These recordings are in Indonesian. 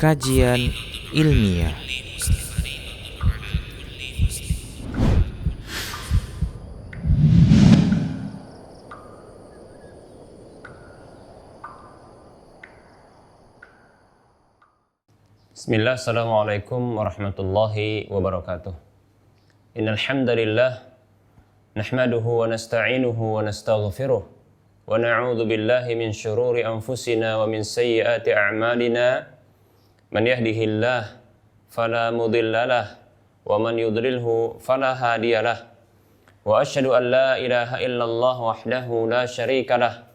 kajian ilmiah. Bismillah, assalamualaikum warahmatullahi wabarakatuh. Innal hamdalillah nahmaduhu wa nasta'inuhu wa nastaghfiruh wa na'udzu billahi min syururi anfusina wa min sayyiati a'malina. Man yahdihillah fala mudhillalah wa man yudlilhu fala hadiyalah. Wa asyhadu an la ilaha illallah wahdahu la syarikalah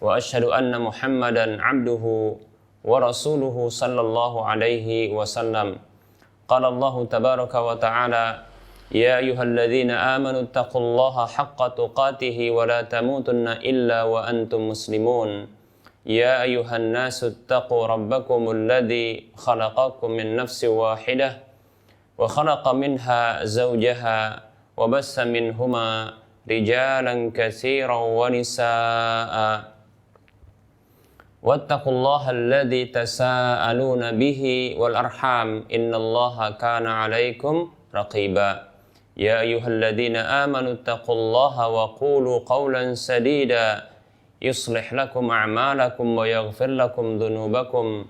wa asyhadu anna Muhammadan 'abduhu wa rasuluhu sallallahu alaihi wasallam. Qala Allah tabaraka wa ta'ala, ya ayyuhalladzina amanu taqullaha haqqa tuqatih wa la tamutunna illa wa antum muslimun. Ya ayyuhan nasu taqu rabbakumul ladzi khalaqakum min nafsin wahidah wa khalaqa minha zawjaha wa bassa minhuma rijalan katsiran wa nisaa'a. Wattaqullaha alladzi tasaaluna bihi wal arham innallaha kana 'alaikum raqiba. Ya ayyuhalladzina amanu taqullaha wa qulu qawlan sadida yuslih lakum a'malakum wa yaghfir lakum dhunubakum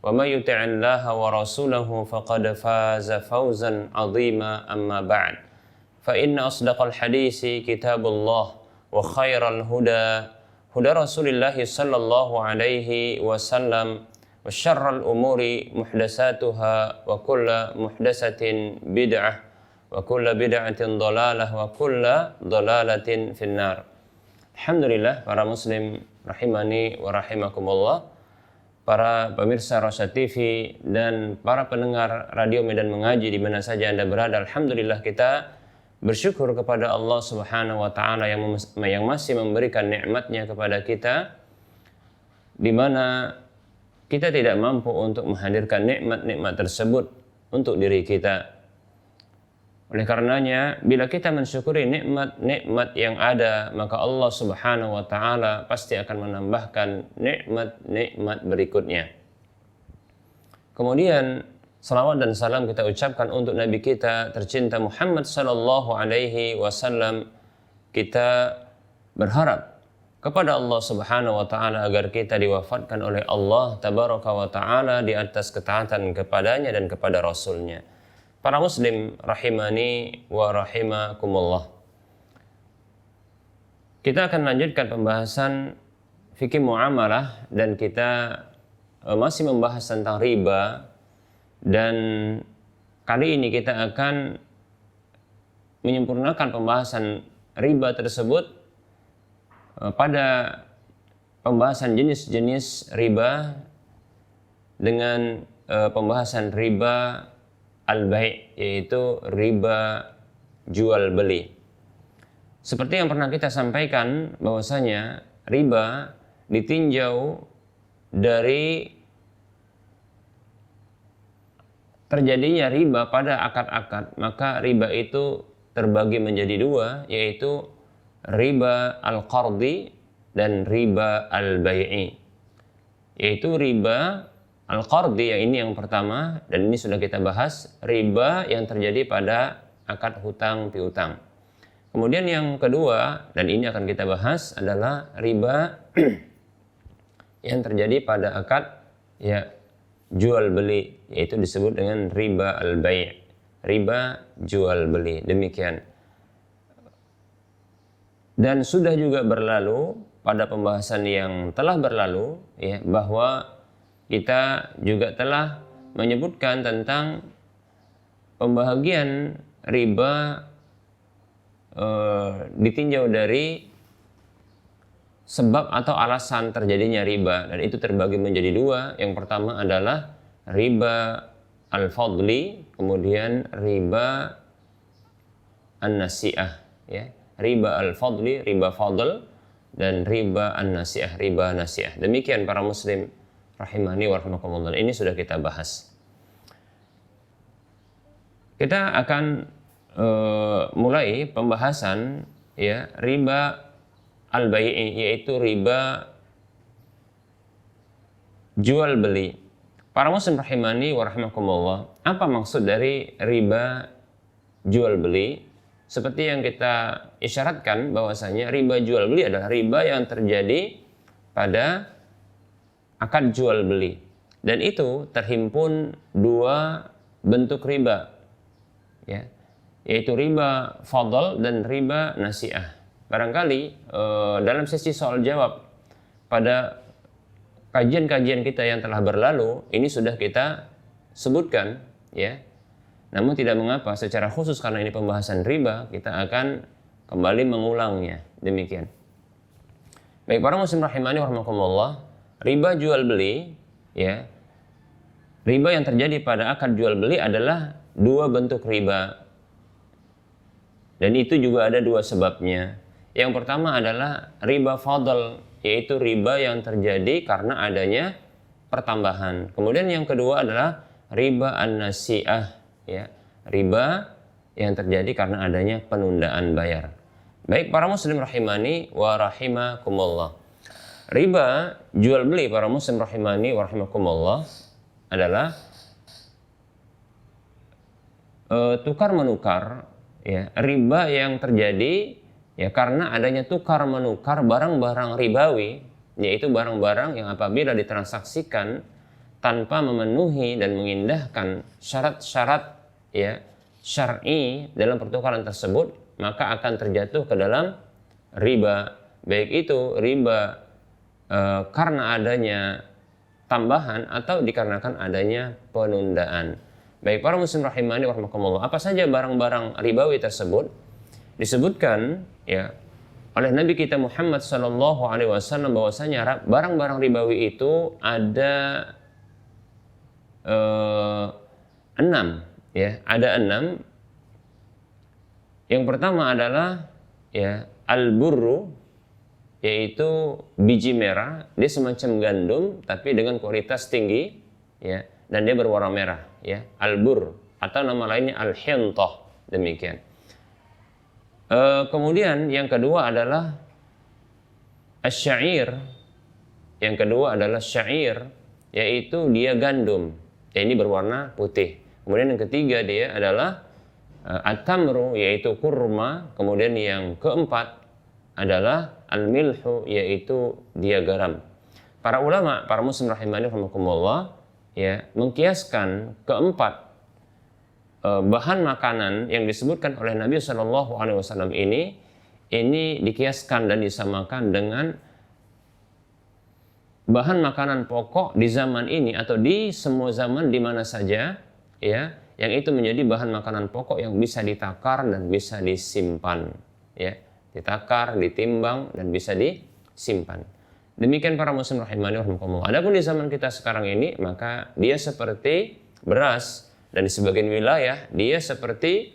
wa may yuti'illaha wa rasulahu faqad faza fawzan 'azima amma ba'd. Fa inna asdaqal hadisi kitabullah wa khairal huda huda Rasulillah sallallahu alaihi wasallam wa syarrul umuri muhdatsatuha wa kullu muhdatsatin bid'ah wa kullu bid'atin dhalalah wa kullu dhalalatin finnar. Alhamdulillah, para muslim rahimani wa rahimakumullah, para pemirsa Rosyad TV dan para pendengar Radio Medan Mengaji di mana saja Anda berada, alhamdulillah kita bersyukur kepada Allah Subhanahu wa taala yang masih memberikan nikmatnya kepada kita, di mana kita tidak mampu untuk menghadirkan nikmat-nikmat tersebut untuk diri kita. Oleh karenanya, bila kita mensyukuri nikmat-nikmat yang ada, maka Allah Subhanahu wa taala pasti akan menambahkan nikmat-nikmat berikutnya. Kemudian salawat dan salam kita ucapkan untuk Nabi kita tercinta Muhammad sallallahu alaihi wasallam. Kita berharap kepada Allah Subhanahu wa taala agar kita diwafatkan oleh Allah tabaraka wa taala di atas ketaatan kepadanya dan kepada Rasulnya. Para muslim rahimani wa rahimakumullah, kita akan lanjutkan pembahasan fikih muamalah dan kita masih membahas tentang riba. Dan kali ini kita akan menyempurnakan pembahasan riba tersebut pada pembahasan jenis-jenis riba dengan pembahasan riba al-bai', yaitu riba jual beli. Seperti yang pernah kita sampaikan bahwasanya riba ditinjau dari terjadinya riba pada akad-akad, maka riba itu terbagi menjadi dua, yaitu riba al-qardi dan riba al-bai'i. Yaitu riba al-qardi, yang ini yang pertama, dan ini sudah kita bahas, riba yang terjadi pada akad hutang piutang. Kemudian yang kedua, dan ini akan kita bahas, adalah riba yang terjadi pada akad jual beli, yaitu disebut dengan riba al-bai', riba jual beli. Demikian. Dan sudah juga berlalu pada pembahasan yang telah berlalu, bahwa kita juga telah menyebutkan tentang pembahagian riba ditinjau dari sebab atau alasan terjadinya riba, dan itu terbagi menjadi dua. Yang pertama adalah riba al-fadli, kemudian riba an-nasi'ah, riba al-fadli, riba fadl, dan riba an-nasi'ah, riba nasi'ah. Demikian para muslim rahimani wa rahimakumullah. Ini sudah kita bahas. Kita akan mulai pembahasan riba al-bai'i, yaitu riba jual beli. Para muslim rahimani wa rahimakumullah, apa maksud dari riba jual beli? Seperti yang kita isyaratkan bahwasanya riba jual beli adalah riba yang terjadi pada akad jual beli. Dan itu terhimpun dua bentuk riba, ya, yaitu riba fadl dan riba nasi'ah. Barangkali dalam sesi soal jawab pada kajian-kajian kita yang telah berlalu ini sudah kita sebutkan, ya. Namun tidak mengapa, secara khusus karena ini pembahasan riba, kita akan kembali mengulangnya. Demikian. Baik, para muslim rahimani warahmatullah, riba jual beli, ya, riba yang terjadi pada akad jual beli adalah dua bentuk riba. Dan itu juga ada dua sebabnya. Yang pertama adalah riba fadl, yaitu riba yang terjadi karena adanya pertambahan. Kemudian yang kedua adalah riba an-nasi'ah, ya, riba yang terjadi karena adanya penundaan bayar. Baik, para muslim rahimani wa rahimakumullah. Riba jual beli, para muslim rahimani wa rahimakumullah, adalah tukar menukar, ya, riba yang terjadi, ya, karena adanya tukar menukar barang-barang ribawi, yaitu barang-barang yang apabila ditransaksikan tanpa memenuhi dan mengindahkan syarat-syarat, ya, syar'i dalam pertukaran tersebut, maka akan terjatuh ke dalam riba. Baik itu riba karena adanya tambahan atau dikarenakan adanya penundaan. Baik, para muslim rahimani warahmatullah, apa saja barang-barang ribawi tersebut? Disebutkan, ya, oleh Nabi kita Muhammad sallallahu alaihi wasallam bahwasanya barang-barang ribawi itu ada 6, ya, ada 6. Yang pertama adalah, ya, al-burru, yaitu biji merah, dia semacam gandum tapi dengan kualitas tinggi, ya, dan dia berwarna merah, ya, al-bur, atau nama lainnya al-hintah, demikian. Kemudian yang kedua adalah asy-sya'ir. Yang kedua adalah syair, yaitu dia gandum, ya, ini berwarna putih. Kemudian yang ketiga dia adalah at-tamru, yaitu kurma. Kemudian yang keempat adalah al-milhu, yaitu dia garam. Para ulama, para muslim rahimani rahimakumullah, ya, mengkiaskan keempat bahan makanan yang disebutkan oleh Nabi Shallallahu Alaihi Wasallam ini dikiaskan dan disamakan dengan bahan makanan pokok di zaman ini atau di semua zaman di mana saja, ya, yang itu menjadi bahan makanan pokok yang bisa ditakar dan bisa disimpan, ya, ditakar, ditimbang dan bisa disimpan. Demikian para muslim rahimani rahimakumullah. Adapun di zaman kita sekarang ini, maka dia seperti beras, dan di sebagian wilayah dia seperti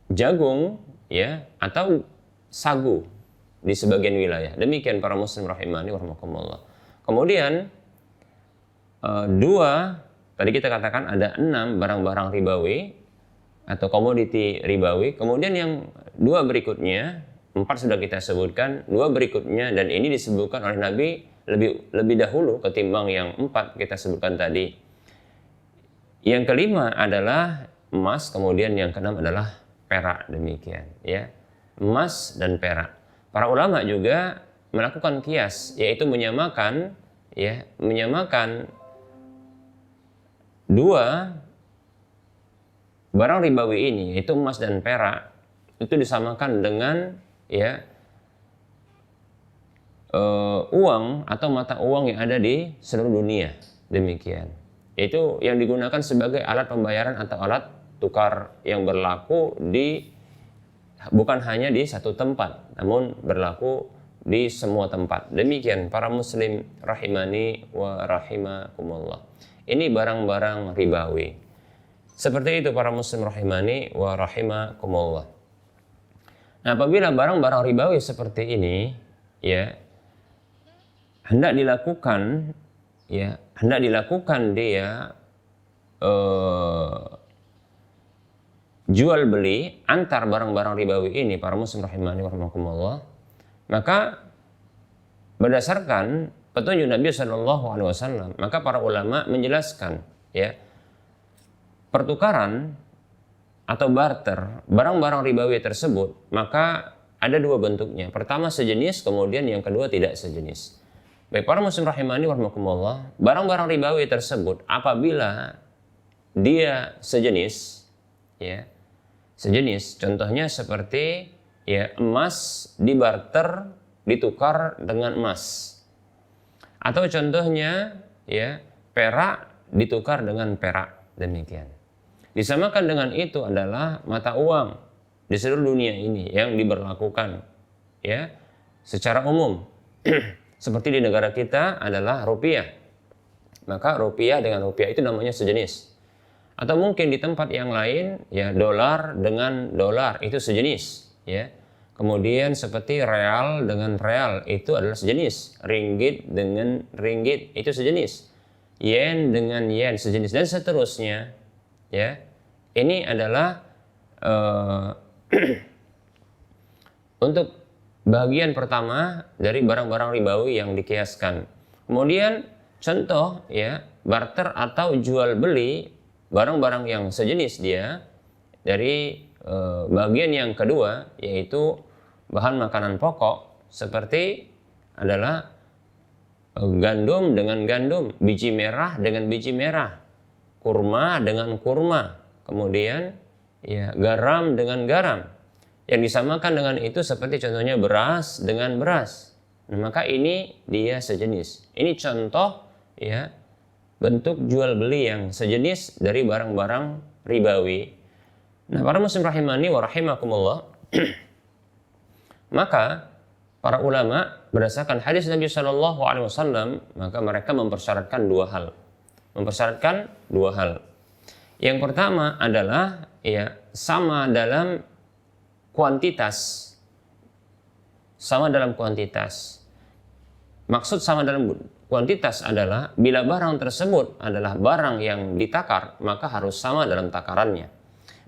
jagung, ya, atau sagu di sebagian wilayah. Demikian para muslim rahimani warahmatullah. Kemudian tadi kita katakan ada 6 barang-barang ribawi atau komoditi ribawi. Kemudian yang 2 berikutnya, 4 sudah kita sebutkan, 2 berikutnya, dan ini disebutkan oleh Nabi lebih dahulu ketimbang yang 4 kita sebutkan tadi. Yang kelima adalah emas, kemudian yang keenam adalah perak, demikian, ya, emas dan perak. Para ulama juga melakukan kias, yaitu menyamakan 2 barang ribawi ini, yaitu emas dan perak, itu disamakan dengan, ya, uang atau mata uang yang ada di seluruh dunia, demikian. Itu yang digunakan sebagai alat pembayaran atau alat tukar yang berlaku bukan hanya di satu tempat, namun berlaku di semua tempat. Demikian para muslim rahimani wa rahimakumullah. Ini barang-barang ribawi. Seperti itu para muslim rahimani wa rahimakumullah. Nah, apabila barang-barang ribawi seperti ini, ya, hendak dilakukan dia jual beli antar barang-barang ribawi ini, para muslim rahimani wa rahimakumullah, Maka berdasarkan petunjuk Nabi SAW, maka para ulama menjelaskan, ya, pertukaran atau barter barang-barang ribawi tersebut, maka ada dua bentuknya. Pertama sejenis, kemudian yang kedua tidak sejenis. Baik para muslim rahimani warahmatullah, barang-barang ribawi tersebut apabila dia sejenis, ya, sejenis, contohnya seperti, ya, emas dibarter ditukar dengan emas, atau contohnya, ya, perak ditukar dengan perak, demikian. Disamakan dengan itu adalah mata uang di seluruh dunia ini yang diberlakukan, ya, secara umum. Seperti di negara kita adalah rupiah. Maka rupiah dengan rupiah itu namanya sejenis. Atau mungkin di tempat yang lain, ya, dolar dengan dolar itu sejenis, ya. Kemudian seperti real dengan real itu adalah sejenis. Ringgit dengan ringgit itu sejenis. Yen dengan yen sejenis, dan seterusnya, ya. Ini adalah untuk bagian pertama dari barang-barang ribawi yang dikiaskan. Kemudian contoh, ya, barter atau jual beli barang-barang yang sejenis dia dari bagian yang kedua, yaitu bahan makanan pokok, seperti adalah gandum dengan gandum, biji merah dengan biji merah, kurma dengan kurma, kemudian, ya, garam dengan garam. Yang disamakan dengan itu seperti contohnya beras dengan beras. Nah, maka ini dia sejenis. Ini contoh, ya, bentuk jual beli yang sejenis dari barang-barang ribawi. Nah, para muslim rahimani wa rahimakumullah, maka para ulama berdasarkan hadis Nabi SAW, maka mereka mempersyaratkan dua hal. Yang pertama adalah, ya, sama dalam kuantitas. Maksud sama dalam kuantitas adalah bila barang tersebut adalah barang yang ditakar, maka harus sama dalam takarannya.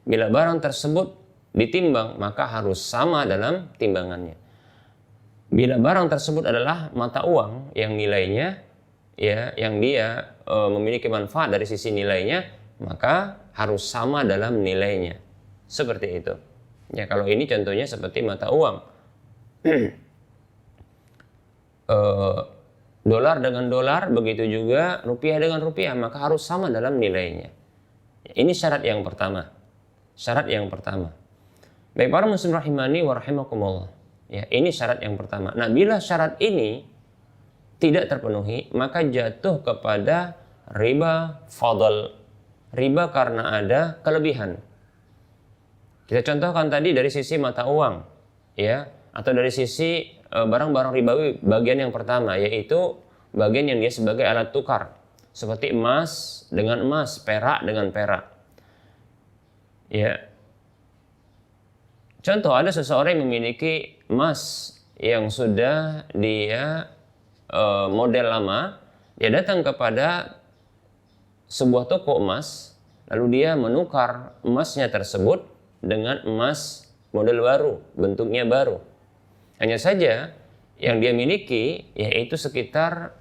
Bila barang tersebut ditimbang, maka harus sama dalam timbangannya. Bila barang tersebut adalah mata uang yang nilainya, ya, yang dia memiliki manfaat dari sisi nilainya, maka harus sama dalam nilainya. Seperti itu. Ya, kalau ini contohnya seperti mata uang. Dolar dengan dolar, begitu juga rupiah dengan rupiah, maka harus sama dalam nilainya. Ini syarat yang pertama. Baik para muslim rahimani wa rahimakumullah. Ya, ini syarat yang pertama. Nah, bila syarat ini tidak terpenuhi, maka jatuh kepada riba fadl. Riba karena ada kelebihan. Kita contohkan tadi dari sisi mata uang, ya, atau dari sisi barang-barang ribawi bagian yang pertama, yaitu bagian yang dia sebagai alat tukar, seperti emas dengan emas, perak dengan perak. Ya. Contoh, ada seseorang yang memiliki emas yang sudah dia model lama, dia datang kepada sebuah toko emas, lalu dia menukar emasnya tersebut dengan emas model baru, bentuknya baru. Hanya saja yang dia miliki yaitu sekitar,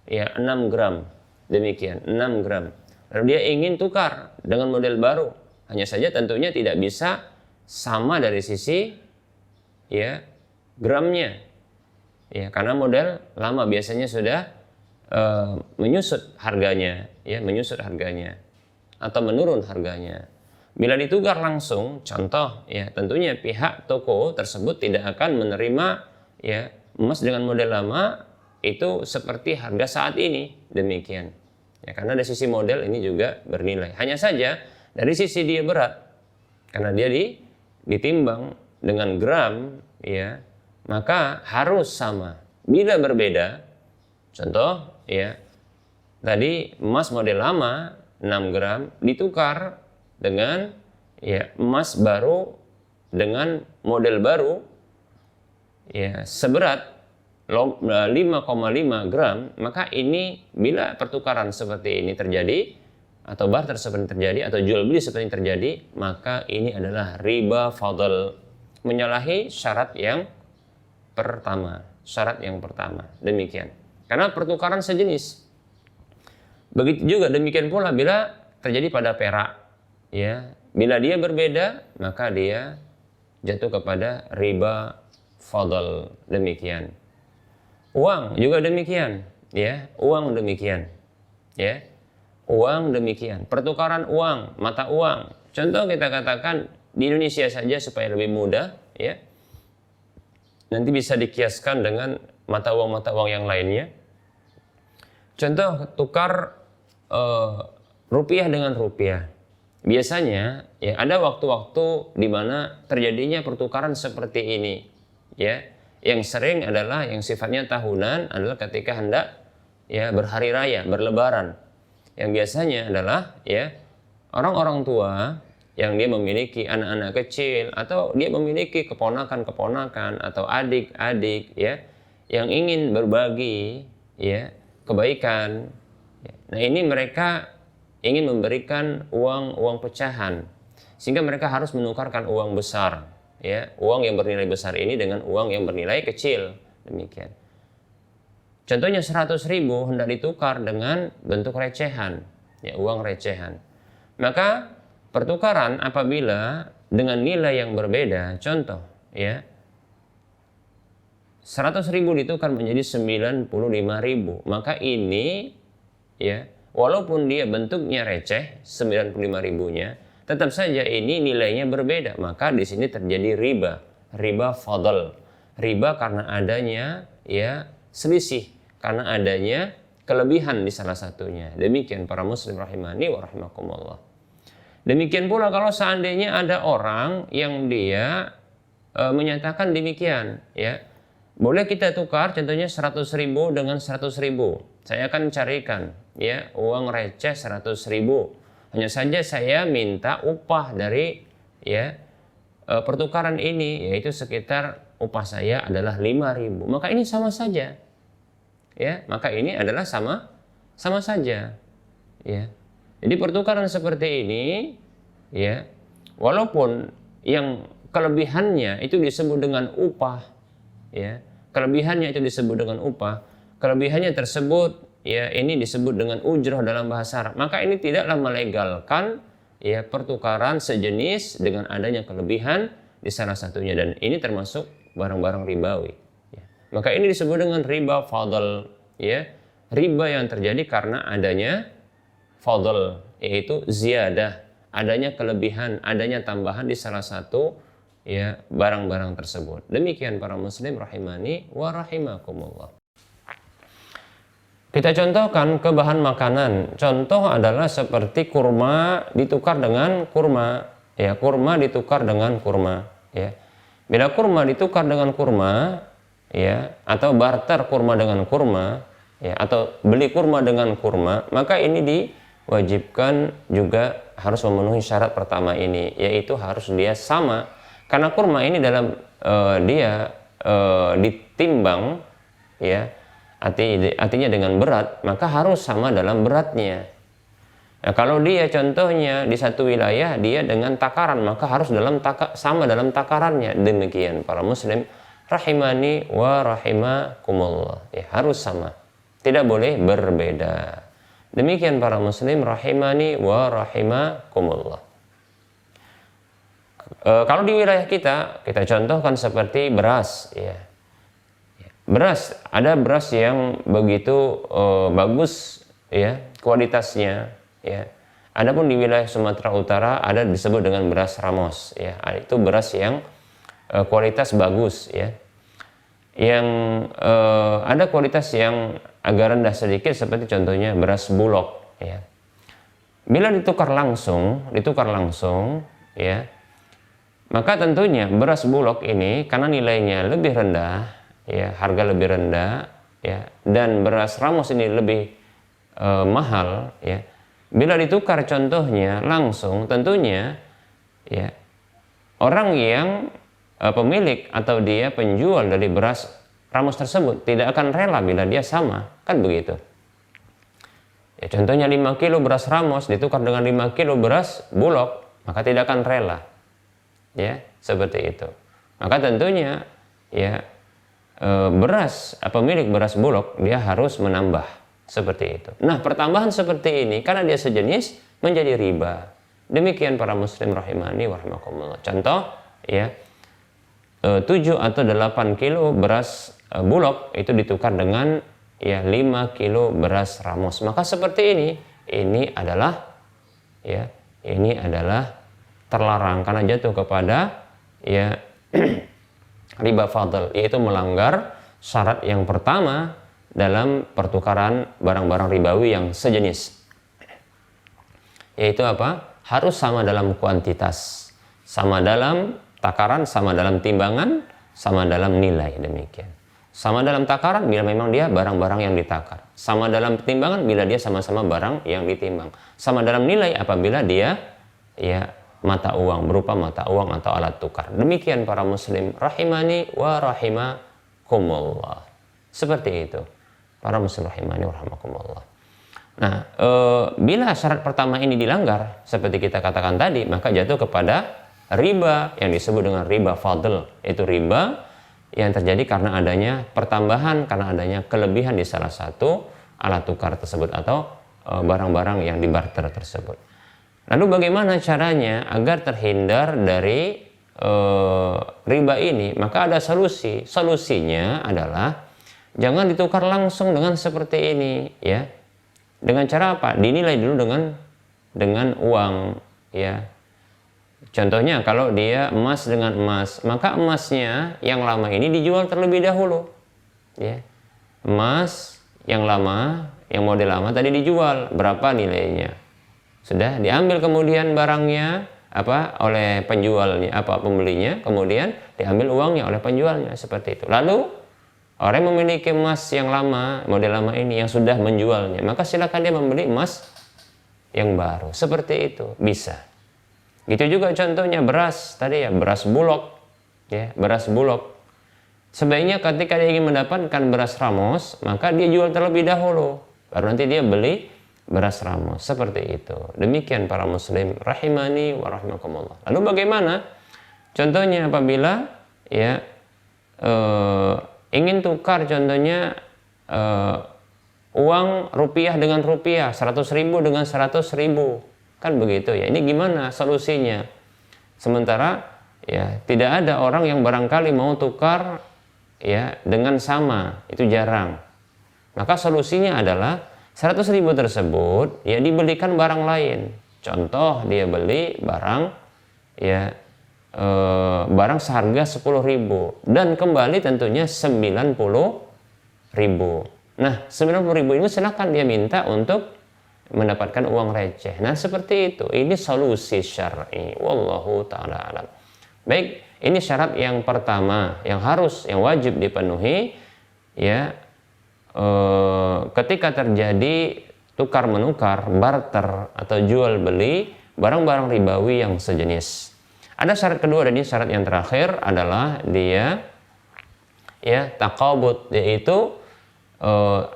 ya, 6 gram. Demikian, 6 gram. Lalu dia ingin tukar dengan model baru. Hanya saja tentunya tidak bisa sama dari sisi, ya, gramnya. Ya, karena model lama biasanya sudah menyusut harganya, ya, atau menurun harganya. Bila ditukar langsung, contoh, ya, tentunya pihak toko tersebut tidak akan menerima, ya, emas dengan model lama itu seperti harga saat ini, demikian. Ya, karena dari sisi model ini juga bernilai. Hanya saja dari sisi dia berat, karena dia ditimbang dengan gram, ya, maka harus sama. Bila berbeda, contoh, ya, tadi emas model lama 6 gram ditukar dengan, ya, emas baru dengan model baru, ya, seberat 5,5 gram, maka ini bila pertukaran seperti ini terjadi, atau barter seperti ini terjadi, atau jual beli seperti ini terjadi, maka ini adalah riba fadl, menyalahi syarat yang pertama, syarat yang pertama. Demikian. Karena pertukaran sejenis. Begitu juga demikian pula bila terjadi pada perak, ya. Bila dia berbeda, maka dia jatuh kepada riba fadl. Demikian. Uang juga demikian, ya. Uang demikian. Ya. Uang demikian. Pertukaran uang, mata uang. Contoh kita katakan di Indonesia saja supaya lebih mudah, ya. Nanti bisa dikiaskan dengan mata uang yang lainnya. Contoh tukar rupiah dengan rupiah. Biasanya ya ada waktu-waktu di mana terjadinya pertukaran seperti ini, ya. Yang sering adalah yang sifatnya tahunan adalah ketika hendak ya berhari raya, berlebaran. Yang biasanya adalah ya orang-orang tua yang dia memiliki anak-anak kecil atau dia memiliki keponakan-keponakan atau adik-adik ya yang ingin berbagi ya kebaikan. Nah, ini mereka ingin memberikan uang pecahan sehingga mereka harus menukarkan uang besar ya, uang yang bernilai besar ini dengan uang yang bernilai kecil. Demikian. Contohnya 100.000 hendak ditukar dengan bentuk recehan, ya uang recehan. Maka pertukaran apabila dengan nilai yang berbeda, contoh ya 100.000 ditukar menjadi 95.000, maka ini ya walaupun dia bentuknya receh 95.000-nya, tetap saja ini nilainya berbeda. Maka di sini terjadi riba fadl. Riba karena adanya ya selisih, karena adanya kelebihan di salah satunya. Demikian para muslim rahimani wa rahimakumullah. Demikian pula kalau seandainya ada orang yang dia menyatakan demikian, ya boleh kita tukar contohnya 100.000 dengan 100.000. Saya akan carikan ya uang receh 100.000. Hanya saja saya minta upah dari ya pertukaran ini, yaitu sekitar upah saya adalah 5.000. Maka ini sama saja. Ya, maka ini adalah sama saja. Ya. Jadi pertukaran seperti ini ya, walaupun yang kelebihannya itu disebut dengan upah ya. Kelebihannya itu disebut dengan upah. Kelebihannya tersebut ya ini disebut dengan ujrah dalam bahasa Arab. Maka ini tidaklah melegalkan ya pertukaran sejenis dengan adanya kelebihan di salah satunya, dan ini termasuk barang-barang ribawi. Ya. Maka ini disebut dengan riba fadl ya. Riba yang terjadi karena adanya fadl, yaitu ziyadah, adanya kelebihan, adanya tambahan di salah satu ya barang-barang tersebut. Demikian para muslim rahimani wa rahimakumullah. Kita contohkan ke bahan makanan. Contoh adalah seperti kurma ditukar dengan kurma, ya kurma ditukar dengan kurma, ya. Bila kurma ditukar dengan kurma, ya, atau barter kurma dengan kurma, ya, atau beli kurma dengan kurma, maka ini diwajibkan juga harus memenuhi syarat pertama ini, yaitu harus dia sama. Karena kurma ini dalam dia ditimbang, ya, artinya dengan berat, maka harus sama dalam beratnya. Nah, kalau dia contohnya di satu wilayah dia dengan takaran, maka harus sama dalam takarannya. Demikian para muslim rahimani wa rahimakumullah. Ya, harus sama. Tidak boleh berbeda. Demikian para muslim rahimani wa rahimakumullah. Kalau di wilayah kita contohkan seperti beras, ya. Beras, ada beras yang begitu bagus, ya, kualitasnya, ya. Adapun di wilayah Sumatera Utara ada disebut dengan beras Ramos, ya. Itu beras yang kualitas bagus, ya. Yang ada kualitas yang agak rendah sedikit seperti contohnya beras Bulog, ya. Bila ditukar langsung, ya. Maka tentunya beras Bulog ini karena nilainya lebih rendah, ya, harga lebih rendah, ya, dan beras Ramos ini lebih mahal, ya. Bila ditukar contohnya langsung, tentunya, ya, orang yang pemilik atau dia penjual dari beras Ramos tersebut tidak akan rela bila dia sama, kan begitu. Ya, contohnya 5 kilo beras Ramos ditukar dengan 5 kilo beras Bulog, maka tidak akan rela. Ya, seperti itu. Maka tentunya ya pemilik beras bulog dia harus menambah seperti itu. Nah, pertambahan seperti ini karena dia sejenis menjadi riba. Demikian para muslim rahimani wa rahimakumullah. Contoh ya, 7 atau 8 kilo beras bulog itu ditukar dengan ya 5 kilo beras ramos. Maka seperti ini adalah terlarang karena jatuh kepada ya riba fadl, yaitu melanggar syarat yang pertama dalam pertukaran barang-barang ribawi yang sejenis, yaitu apa? Harus sama dalam kuantitas, sama dalam takaran, sama dalam timbangan, sama dalam nilai. Demikian. Sama dalam takaran bila memang dia barang-barang yang ditakar, sama dalam timbangan bila dia sama-sama barang yang ditimbang, sama dalam nilai apabila dia ya mata uang, berupa mata uang atau alat tukar. Demikian para muslim rahimani wa rahimakumullah. Seperti itu para muslim rahimani wa rahimakumullah. Nah, bila syarat pertama ini dilanggar seperti kita katakan tadi, maka jatuh kepada riba yang disebut dengan riba fadl. Itu riba yang terjadi karena adanya pertambahan, karena adanya kelebihan di salah satu alat tukar tersebut atau barang-barang yang dibarter tersebut. Lalu bagaimana caranya agar terhindar dari riba ini? Maka ada solusi. Solusinya adalah jangan ditukar langsung dengan seperti ini, ya. Dengan cara apa? Dinilai dulu dengan uang, ya. Contohnya kalau dia emas dengan emas, maka emasnya yang lama ini dijual terlebih dahulu, ya. Emas yang lama, yang model lama tadi dijual, berapa nilainya? Sudah diambil kemudian barangnya oleh penjualnya, pembelinya, kemudian diambil uangnya oleh penjualnya, seperti itu. Lalu orang yang memiliki emas yang lama, model lama ini yang sudah menjualnya, maka silakan dia membeli emas yang baru. Seperti itu bisa. Gitu juga contohnya beras tadi ya, beras bulog, ya, beras bulog. Sebaiknya ketika dia ingin mendapatkan beras ramos, maka dia jual terlebih dahulu, baru nanti dia beli beras ramos. Seperti itu. Demikian para muslim rahimani wa rahimakumullah. Lalu bagaimana? Contohnya apabila ya ingin tukar contohnya uang rupiah dengan rupiah, 100.000 dengan 100.000, kan begitu ya. Ini gimana solusinya? Sementara ya tidak ada orang yang barangkali mau tukar ya dengan sama, itu jarang. Maka solusinya adalah 100.000 tersebut ya dibelikan barang lain. Contoh dia beli barang ya barang seharga 10.000 dan kembali tentunya 90.000. Nah, 90.000 ini silakan dia minta untuk mendapatkan uang receh. Nah, seperti itu. Ini solusi syar'i. Wallahu ta'ala alam. Baik, ini syarat yang pertama yang wajib dipenuhi ya ketika terjadi tukar menukar, barter atau jual beli barang-barang ribawi yang sejenis. Ada syarat kedua, dan ini syarat yang terakhir adalah dia ya taqabud, yaitu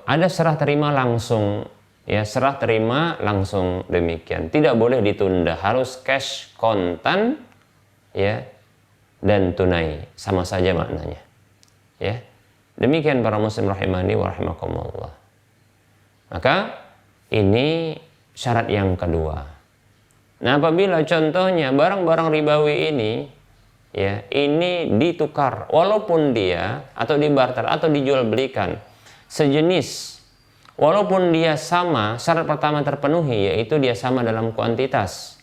ada serah terima langsung, ya, serah terima langsung. Demikian, tidak boleh ditunda, harus cash, kontan, ya, dan tunai, sama saja maknanya, ya. Demikian para muslim rahimani wa rahimakumullah. Maka ini syarat yang kedua. Nah, apabila contohnya barang-barang ribawi ini ya ini ditukar walaupun dia atau dibarter atau dijual belikan sejenis, walaupun dia sama, syarat pertama terpenuhi yaitu dia sama dalam kuantitas.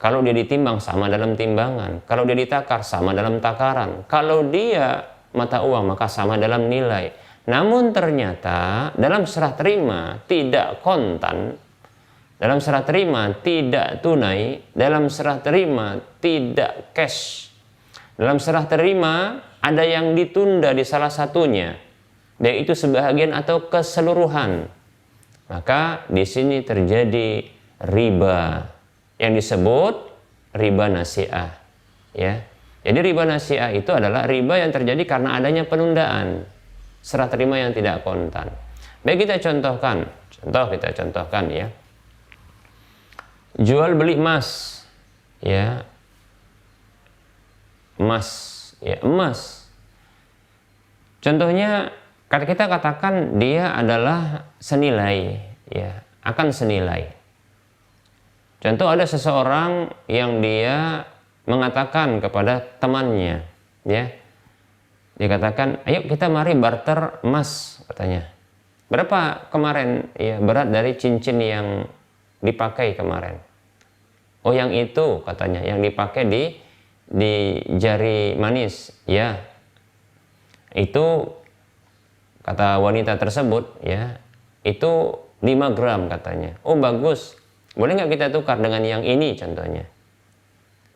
Kalau dia ditimbang sama dalam timbangan, kalau dia ditakar sama dalam takaran, kalau dia mata uang maka sama dalam nilai. Namun ternyata dalam serah terima tidak kontan, dalam serah terima tidak tunai, dalam serah terima tidak cash, dalam serah terima ada yang ditunda di salah satunya, baik itu sebahagian atau keseluruhan, maka di sini terjadi riba yang disebut riba nasi'ah, ya. Jadi riba nasi'ah itu adalah riba yang terjadi karena adanya penundaan serah terima yang tidak kontan. Baik, kita contohkan ya. Jual beli emas, ya, emas. Contohnya kita katakan dia adalah senilai, ya, akan senilai. Contoh, ada seseorang yang dia mengatakan kepada temannya, ya, dia katakan, ayo kita mari barter emas, katanya. Berapa kemarin, ya, berat dari cincin yang dipakai kemarin? Oh, yang itu, katanya, yang dipakai di jari manis, ya. Itu, kata wanita tersebut, ya, itu 5 gram, katanya. Oh, bagus. Boleh nggak kita tukar dengan yang ini, contohnya?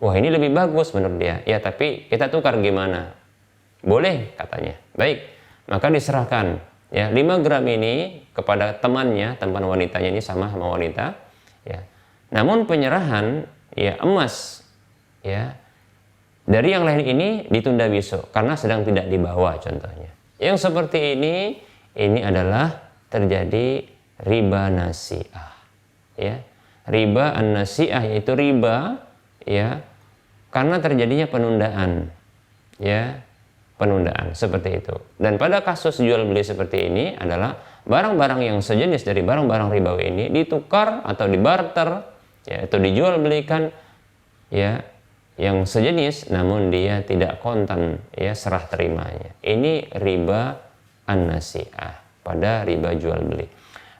Wah, ini lebih bagus menurut dia. Ya, tapi kita tukar gimana? Boleh, katanya. Baik, maka diserahkan, ya, 5 gram ini kepada temannya, teman wanitanya ini sama wanita, ya. Namun penyerahan, ya, emas, ya, dari yang lain ini ditunda besok karena sedang tidak dibawa, contohnya. Yang seperti ini adalah terjadi riba nasi'ah, ya. Riba an-nasi'ah yaitu riba, ya, karena terjadinya penundaan, ya, penundaan seperti itu. Dan pada kasus jual beli seperti ini adalah barang-barang yang sejenis dari barang-barang ribawi ini ditukar atau dibarter, ya, atau dijual belikan, ya, yang sejenis namun dia tidak kontan, ya, serah terimanya. Ini riba an-nasi'ah pada riba jual beli.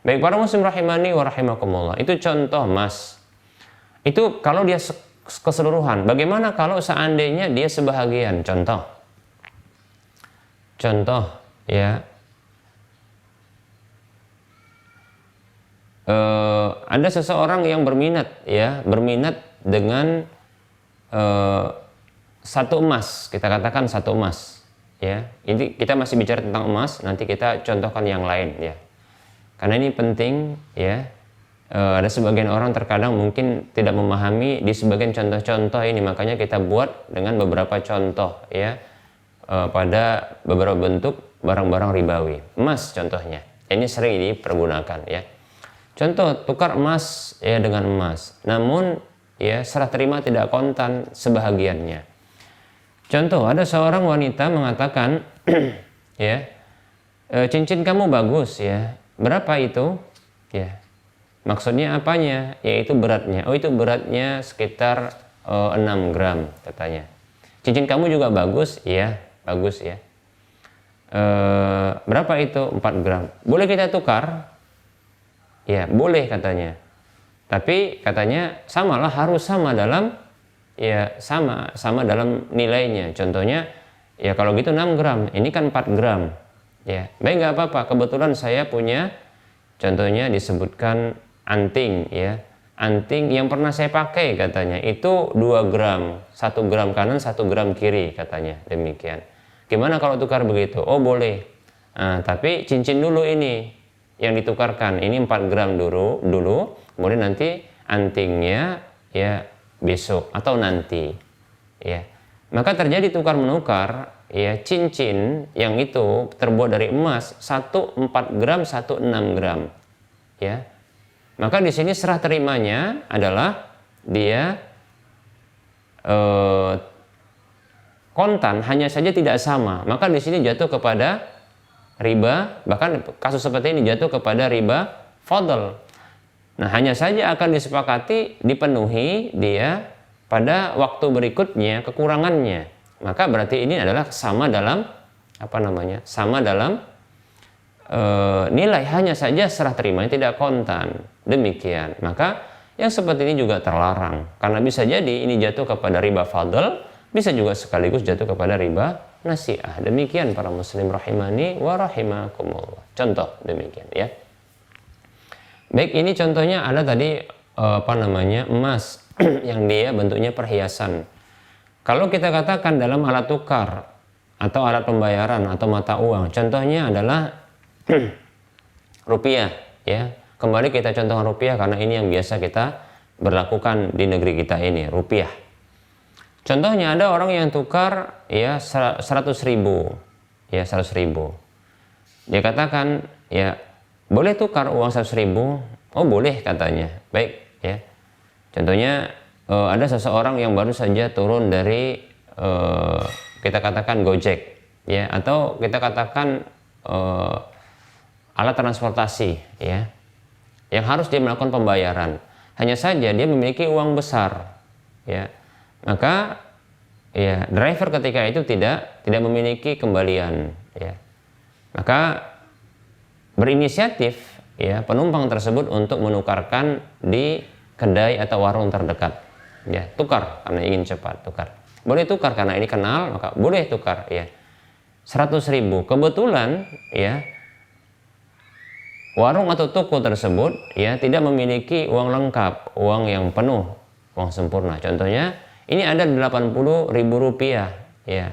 Baik para muslim rahimani wa rahimakumullah, itu contoh mas. Itu kalau dia keseluruhan. Bagaimana kalau seandainya dia sebahagian? Contoh, ya, ada seseorang yang berminat, ya, berminat dengan satu emas, kita katakan satu emas, ya. Ini kita masih bicara tentang emas, nanti kita contohkan yang lain, ya, karena ini penting, ya. Ada sebagian orang terkadang mungkin tidak memahami di sebagian contoh-contoh ini, makanya kita buat dengan beberapa contoh, ya, pada beberapa bentuk barang-barang ribawi. Emas contohnya, ini sering dipergunakan, ya. Contoh, tukar emas, ya, dengan emas, namun, ya, serah terima tidak kontan sebahagiannya. Contoh, ada seorang wanita mengatakan, ya, cincin kamu bagus, ya. Berapa itu? Ya. Maksudnya apanya? Yaitu beratnya. Oh, itu beratnya sekitar 6 gram, katanya. Cincin kamu juga bagus? Iya, bagus, ya. Berapa itu? 4 gram. Boleh kita tukar? Ya, boleh, katanya. Tapi katanya samalah, harus sama dalam, ya, sama dalam nilainya. Contohnya, ya, kalau gitu 6 gram, ini kan 4 gram. Ya, baik, nggak apa-apa. Kebetulan saya punya, contohnya disebutkan anting, ya, anting yang pernah saya pakai, katanya, itu 2 gram, 1 gram kanan, 1 gram kiri, katanya, demikian. Gimana kalau tukar begitu? Oh, boleh. Nah, tapi cincin dulu ini yang ditukarkan, ini 4 gram dulu, kemudian nanti antingnya, ya, besok atau nanti, ya. Maka terjadi tukar menukar, ya, cincin yang itu terbuat dari emas, 1 4 gram, 1 6 gram, ya. Maka di sini serah terimanya adalah dia kontan, hanya saja tidak sama. Maka di sini jatuh kepada riba, bahkan kasus seperti ini jatuh kepada riba fadl. Nah, hanya saja akan disepakati dipenuhi dia pada waktu berikutnya kekurangannya. Maka berarti ini adalah sama dalam sama dalam nilai, hanya saja serah terimanya tidak kontan. Demikian. Maka yang seperti ini juga terlarang, karena bisa jadi ini jatuh kepada riba fadl, bisa juga sekaligus jatuh kepada riba nasi'ah. Demikian para muslim rahimani wa rahimakumullah. Contoh demikian, ya. Baik, ini contohnya ada tadi emas yang dia bentuknya perhiasan. Kalau kita katakan dalam alat tukar atau alat pembayaran atau mata uang, contohnya adalah rupiah, ya. Kembali kita contohkan rupiah karena ini yang biasa kita berlakukan di negeri kita ini, rupiah. Contohnya ada orang yang tukar, ya, 100.000, ya, 100.000. Dia katakan, ya, boleh tukar uang 100.000? Oh, boleh, katanya. Baik, ya. Contohnya ada seseorang yang baru saja turun dari kita katakan Gojek, ya, atau kita katakan alat transportasi, ya, yang harus dia melakukan pembayaran. Hanya saja dia memiliki uang besar, ya, maka ya driver ketika itu tidak memiliki kembalian, ya, maka berinisiatif ya penumpang tersebut untuk menukarkan di kedai atau warung terdekat, ya, tukar karena ingin cepat, tukar, boleh tukar karena ini kenal, maka boleh tukar, ya, 100.000. Kebetulan ya warung atau toko tersebut ya tidak memiliki uang lengkap, uang yang penuh, uang sempurna. Contohnya ini ada 80.000 rupiah, ya,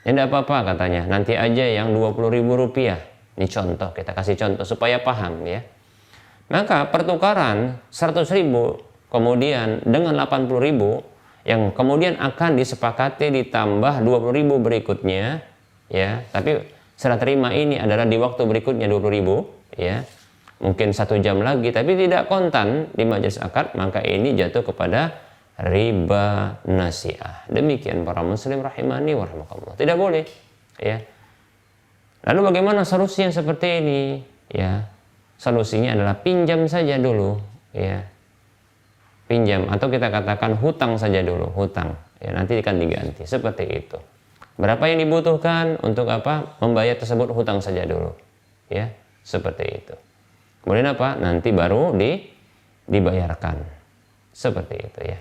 ini tidak apa-apa katanya, nanti aja yang 20.000 rupiah. Ini contoh, kita kasih contoh supaya paham, ya. Maka pertukaran 100.000 kemudian dengan 80.000 yang kemudian akan disepakati ditambah 20.000 berikutnya, ya, tapi serah terima ini adalah di waktu berikutnya 20.000, ya, mungkin 1 jam lagi, tapi tidak kontan di majelis akad, maka ini jatuh kepada riba nasi'ah. Demikian para muslim rahimani wa rahimakumullah, tidak boleh, ya. Lalu bagaimana solusi yang seperti ini? Ya, solusinya adalah pinjam saja dulu, ya, pinjam, atau kita katakan hutang saja dulu, hutang, ya, nanti akan diganti, seperti itu. Berapa yang dibutuhkan untuk apa? Membayar tersebut, hutang saja dulu, ya, seperti itu. Kemudian apa? Nanti baru dibayarkan, seperti itu, ya.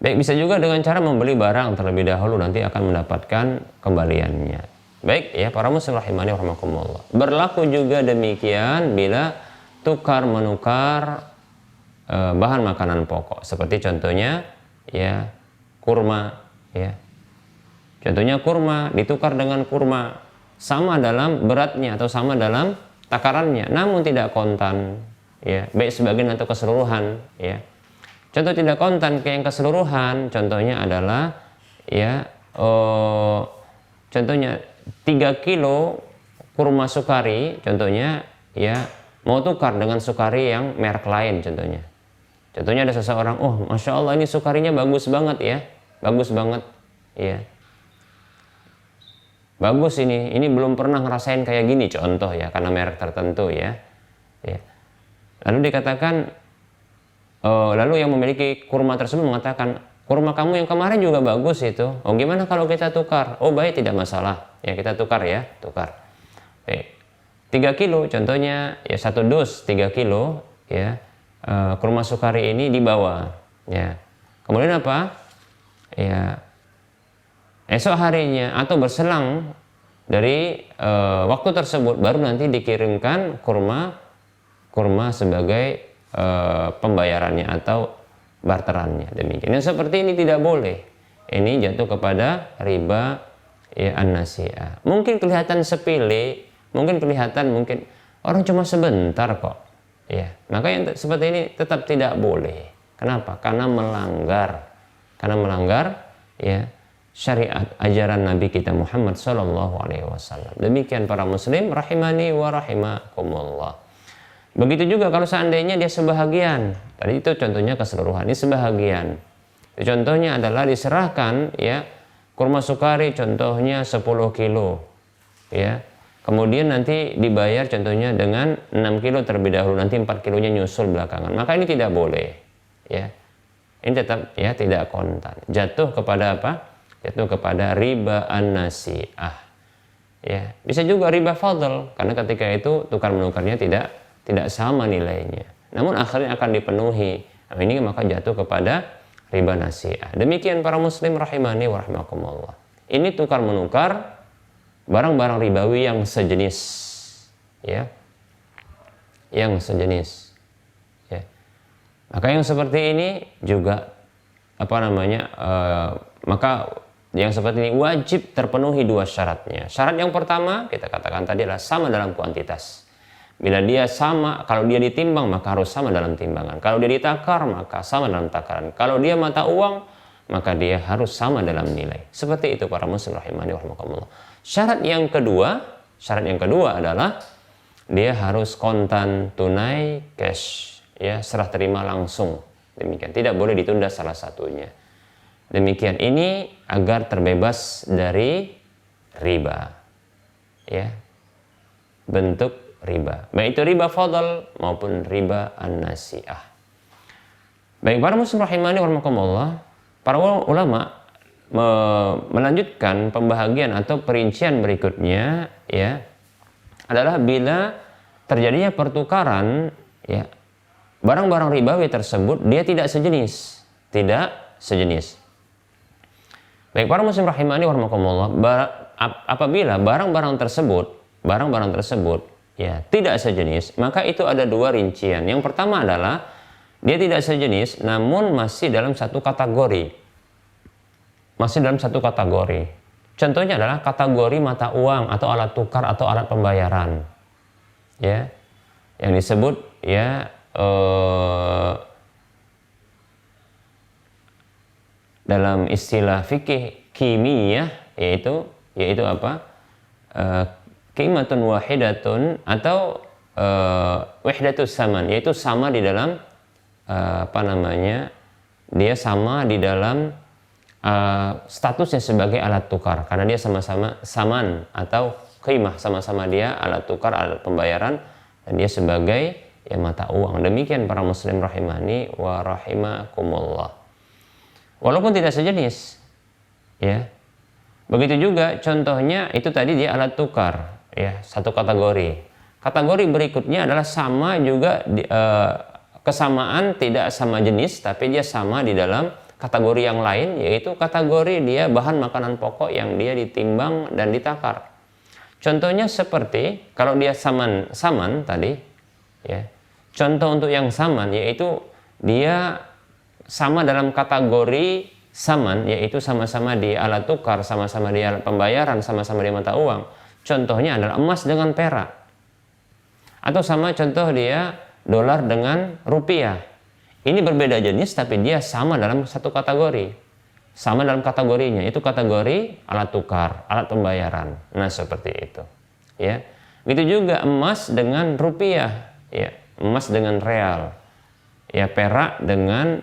Baik, bisa juga dengan cara membeli barang terlebih dahulu, nanti akan mendapatkan kembaliannya. Baik, ya, para muslim rahimani wa rahimakumullah. Berlaku juga demikian bila tukar menukar bahan makanan pokok, seperti contohnya ya kurma, ya. Contohnya kurma ditukar dengan kurma, sama dalam beratnya atau sama dalam takarannya, namun tidak kontan, ya, baik sebagian atau keseluruhan, ya. Contoh tidak kontan ke yang keseluruhan, contohnya adalah ya contohnya 3 kilo kurma sukari, contohnya ya mau tukar dengan sukari yang merek lain, contohnya. Contohnya ada seseorang, oh masya Allah ini sukarinya bagus banget, ya, bagus banget, ya, bagus ini belum pernah ngerasain kayak gini, contoh, ya, karena merek tertentu, ya, ya. Lalu dikatakan, lalu yang memiliki kurma tersebut mengatakan, kurma kamu yang kemarin juga bagus itu. Oh gimana kalau kita tukar? Oh baik, tidak masalah. Ya kita tukar, ya, tukar. 3 kilo contohnya, ya, 1 dus 3 kilo, ya, kurma sukari ini dibawa, ya. Kemudian apa? Ya, esok harinya atau berselang dari waktu tersebut baru nanti dikirimkan kurma sebagai pembayarannya atau barterannya, demikian. Yang seperti ini tidak boleh. Ini jatuh kepada riba, ya, an-nasi'ah. Mungkin kelihatan sepele, mungkin orang cuma sebentar kok, ya. Maka yang seperti ini tetap tidak boleh. Kenapa? Karena melanggar, ya, syariat ajaran Nabi kita Muhammad SAW. Demikian para muslim rahimani wa rahimakumullah. Begitu juga kalau seandainya dia sebahagian, tadi itu contohnya keseluruhan, ini sebahagian. Contohnya adalah diserahkan, ya, kurma sukari contohnya 10 kilo, ya. Kemudian nanti dibayar contohnya dengan 6 kilo terlebih dahulu, nanti 4 kilonya nyusul belakangan. Maka ini tidak boleh, ya. Ini tetap, ya, tidak kontan. Jatuh kepada apa? Jatuh kepada riba an-nasi'ah. Ya, bisa juga riba fadl, karena ketika itu tukar menukarnya tidak sama nilainya, namun akhirnya akan dipenuhi. Nah, ini maka jatuh kepada riba nasi'ah. Demikian para muslim rahimani wa rahimakumullah. Ini tukar menukar barang-barang ribawi yang sejenis, ya, yang sejenis, ya. Maka yang seperti ini juga maka yang seperti ini wajib terpenuhi 2 syaratnya. Syarat yang pertama kita katakan tadi adalah sama dalam kuantitas. Bila dia sama, kalau dia ditimbang maka harus sama dalam timbangan. Kalau dia ditakar maka sama dalam takaran. Kalau dia mata uang maka dia harus sama dalam nilai. Seperti itu para muslim rahimani wa rahimakumullah. Syarat yang kedua adalah dia harus kontan, tunai, cash, ya, serah terima langsung. Demikian, tidak boleh ditunda salah satunya. Demikian, ini agar terbebas dari riba, ya, bentuk riba, baik itu riba fadl maupun riba an-nasi'ah. Baik para muslim rahimani warahmatullah, para ulama melanjutkan pembahagian atau perincian berikutnya, ya, adalah bila terjadinya pertukaran, ya, barang-barang ribawi tersebut dia tidak sejenis. Baik para muslim rahimani warahmatullah, apabila barang-barang tersebut ya tidak sejenis, maka itu ada dua rincian. Yang pertama adalah dia tidak sejenis namun masih dalam satu kategori. Contohnya adalah kategori mata uang atau alat tukar atau alat pembayaran. Ya. Yang disebut, ya, dalam istilah fikih kimiyah yaitu apa? Qimatun wahidatun atau wahdatus saman, yaitu sama di dalam dia sama di dalam statusnya sebagai alat tukar, karena dia sama-sama saman atau qimah, sama-sama dia alat tukar, alat pembayaran, dan dia sebagai, ya, mata uang. Demikian para muslim rahimani wa rahimakumullah. Walaupun tidak sejenis, ya. Begitu juga contohnya itu tadi dia alat tukar, ya, satu kategori. Kategori berikutnya adalah sama juga, kesamaan tidak sama jenis tapi dia sama di dalam kategori yang lain, yaitu kategori dia bahan makanan pokok yang dia ditimbang dan ditakar. Contohnya seperti kalau dia saman tadi, ya. Contoh untuk yang saman yaitu dia sama dalam kategori saman, yaitu sama-sama di alat tukar, sama-sama di alat pembayaran, sama-sama di mata uang. Contohnya adalah emas dengan perak. Atau sama contoh dia dolar dengan rupiah. Ini berbeda jenis tapi dia sama dalam satu kategori. Sama dalam kategorinya, itu kategori alat tukar, alat pembayaran. Nah, seperti itu. Ya. Begitu juga emas dengan rupiah, ya. Emas dengan real. Ya, perak dengan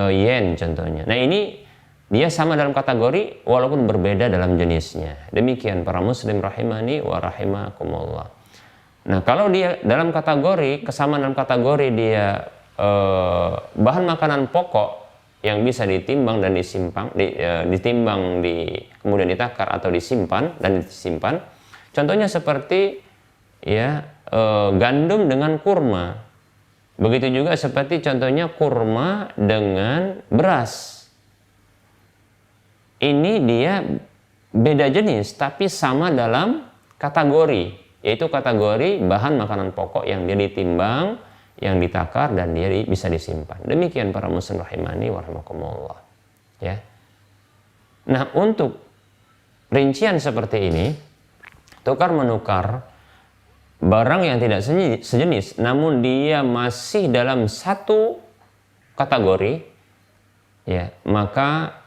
yen contohnya. Nah, ini dia sama dalam kategori walaupun berbeda dalam jenisnya. Demikian para muslim rahimani wa rahimakumullah. Nah, kalau dia dalam kategori, kesamaan dalam kategori dia bahan makanan pokok yang bisa ditimbang dan kemudian ditakar atau disimpan dan disimpan. Contohnya seperti, ya, gandum dengan kurma. Begitu juga seperti contohnya kurma dengan beras. Ini dia beda jenis tapi sama dalam kategori, yaitu kategori bahan makanan pokok yang dia ditimbang, yang ditakar, dan dia bisa disimpan. Demikian para muslim rahimani warahmatullah, ya. Nah, untuk rincian seperti ini, tukar menukar barang yang tidak sejenis namun dia masih dalam satu kategori, ya, maka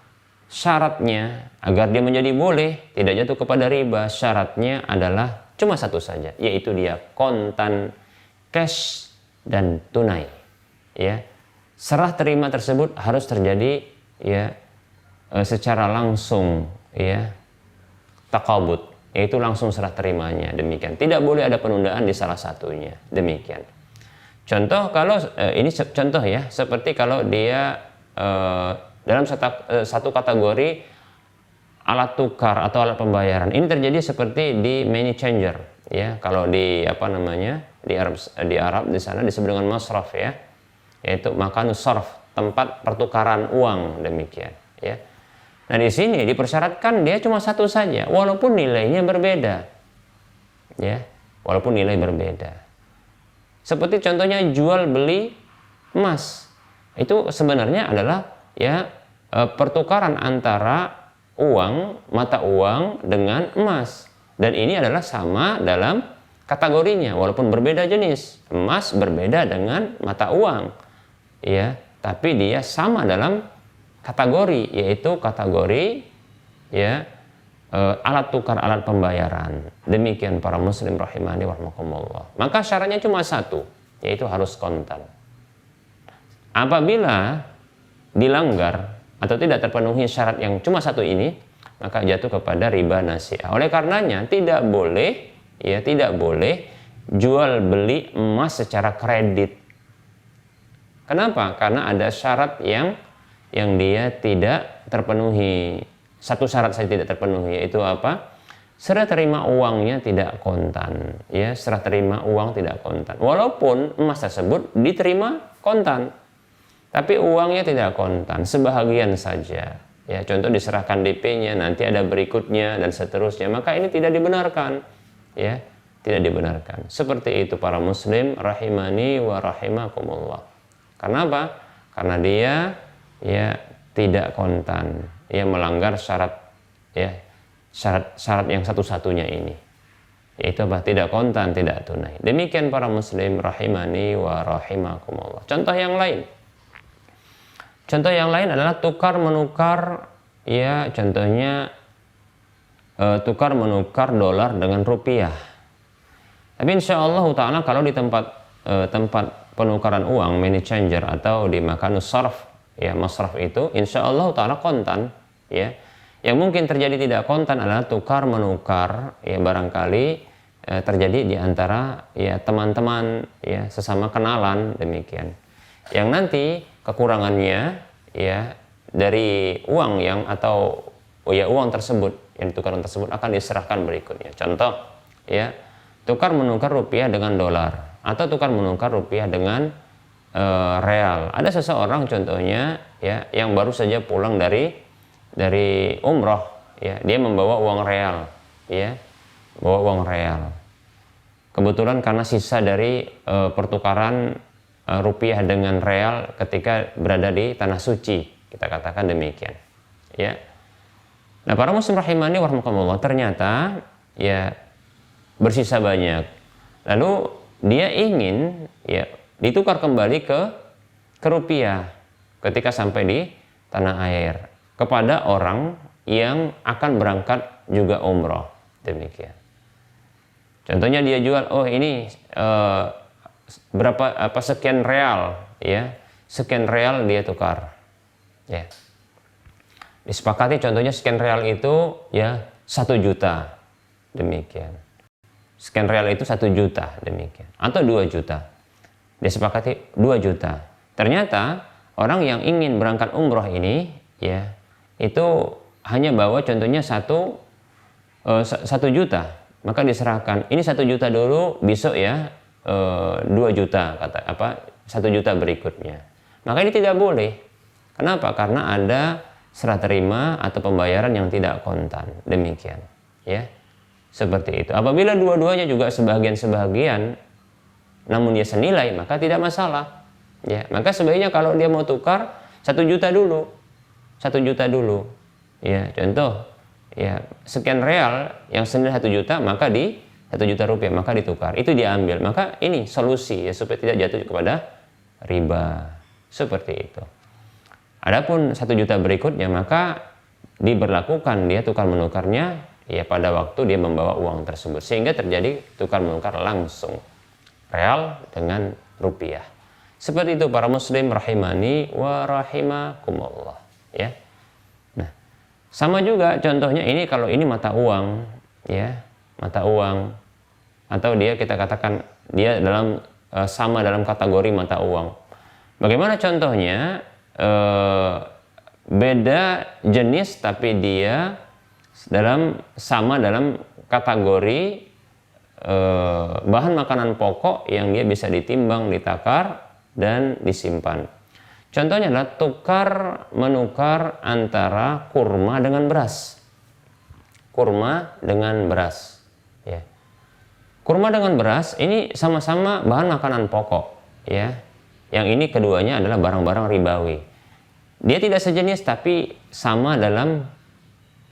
syaratnya agar dia menjadi boleh, tidak jatuh kepada riba, syaratnya adalah cuma satu saja, yaitu dia kontan, cash dan tunai, ya. Serah terima tersebut harus terjadi, ya, secara langsung, ya, taqabud, yaitu langsung serah terimanya. Demikian, tidak boleh ada penundaan di salah satunya. Demikian. Contoh kalau ini contoh, ya, seperti kalau dia dalam satu kategori alat tukar atau alat pembayaran, ini terjadi seperti di money changer, ya. Kalau di di Arab di sana disebut dengan masraf, ya, yaitu makanus sarf, tempat pertukaran uang. Demikian, ya. Nah, di sini dipersyaratkan dia cuma satu saja walaupun nilainya berbeda, ya, walaupun nilai berbeda. Seperti contohnya jual beli emas, itu sebenarnya adalah, ya, pertukaran antara mata uang dengan emas, dan ini adalah sama dalam kategorinya walaupun berbeda jenis. Emas berbeda dengan mata uang, ya, tapi dia sama dalam kategori, yaitu kategori, ya, alat tukar, alat pembayaran. Demikian para muslim rahimani warahmatullah. Maka syaratnya cuma satu, yaitu harus kontan. Apabila dilanggar, atau tidak terpenuhi syarat yang cuma satu ini, maka jatuh kepada riba nasi'ah. Oleh karenanya tidak boleh jual beli emas secara kredit. Kenapa? Karena ada syarat yang dia tidak terpenuhi. Satu syarat saja tidak terpenuhi, yaitu apa? Serah terima uangnya tidak kontan, ya, serah terima uang tidak kontan. Walaupun emas tersebut diterima kontan, tapi uangnya tidak kontan, sebahagian saja. Ya, contoh diserahkan DP-nya, nanti ada berikutnya dan seterusnya, maka ini tidak dibenarkan, ya, tidak dibenarkan. Seperti itu para muslim rahimani wa rahimakumullah. Karena apa? Karena dia ya tidak kontan, ya melanggar syarat, ya syarat yang satu-satunya ini, yaitu apa? Tidak kontan, tidak tunai. Demikian para muslim rahimani wa rahimakumullah. Contoh yang lain adalah tukar menukar, ya, contohnya tukar menukar dolar dengan rupiah. Tapi insya Allah ta'ala kalau di tempat penukaran uang, money changer atau di makanus sarf, ya, masraf itu insya Allah ta'ala kontan, ya. Yang mungkin terjadi tidak kontan adalah tukar menukar, ya, barangkali terjadi di antara, ya, teman-teman, ya, sesama kenalan, demikian. Yang nanti kekurangannya, ya, dari uang uang tersebut yang ditukarkan tersebut akan diserahkan berikutnya. Contoh, ya, tukar menukar rupiah dengan dolar atau tukar menukar rupiah dengan real. Ada seseorang contohnya, ya, yang baru saja pulang dari umroh, ya, dia membawa uang real, ya, bawa uang real. Kebetulan karena sisa dari pertukaran rupiah dengan real ketika berada di tanah suci, kita katakan demikian, ya. Nah, para muslim rahimani warahmatullah, ternyata, ya, bersisa banyak. Lalu dia ingin, ya, ditukar kembali ke rupiah ketika sampai di tanah air kepada orang yang akan berangkat juga umroh, demikian. Contohnya dia jual, oh ini sekian real, ya, sekian real dia tukar, ya. Disepakati contohnya sekian real itu, ya, 1 juta, demikian. Sekian real itu 1 juta, demikian, atau 2 juta. Disepakati 2 juta. Ternyata orang yang ingin berangkat umroh ini, ya, itu hanya bawa contohnya 1 juta, maka diserahkan ini 1 juta dulu, besok, ya, 2 juta, 1 juta berikutnya. Maka ini tidak boleh. Kenapa? Karena ada serah terima atau pembayaran yang tidak kontan, demikian, ya, seperti itu. Apabila dua-duanya juga sebagian namun dia senilai, maka tidak masalah, ya. Maka sebaiknya kalau dia mau tukar 1 juta dulu, 1 juta dulu, ya, contoh, ya, sekian real yang senilai 1 juta, maka 1 juta rupiah, maka ditukar, itu diambil. Maka ini solusi, ya, supaya tidak jatuh kepada riba, seperti itu. Adapun 1 juta berikutnya, maka diberlakukan dia tukar menukarnya, ya, pada waktu dia membawa uang tersebut, sehingga terjadi tukar menukar langsung real dengan rupiah. Seperti itu para muslim rahimani wa rahimakumullah, ya. Nah, sama juga contohnya ini, kalau ini mata uang, ya, mata uang, atau dia, kita katakan dia sama dalam kategori mata uang. Bagaimana contohnya? Beda jenis tapi dia sama dalam kategori bahan makanan pokok yang dia bisa ditimbang, ditakar, dan disimpan. Contohnya adalah tukar menukar antara kurma dengan beras. Kurma dengan beras, ya. Kurma dengan beras ini sama-sama bahan makanan pokok, ya. Yang ini keduanya adalah barang-barang ribawi. Dia tidak sejenis tapi sama dalam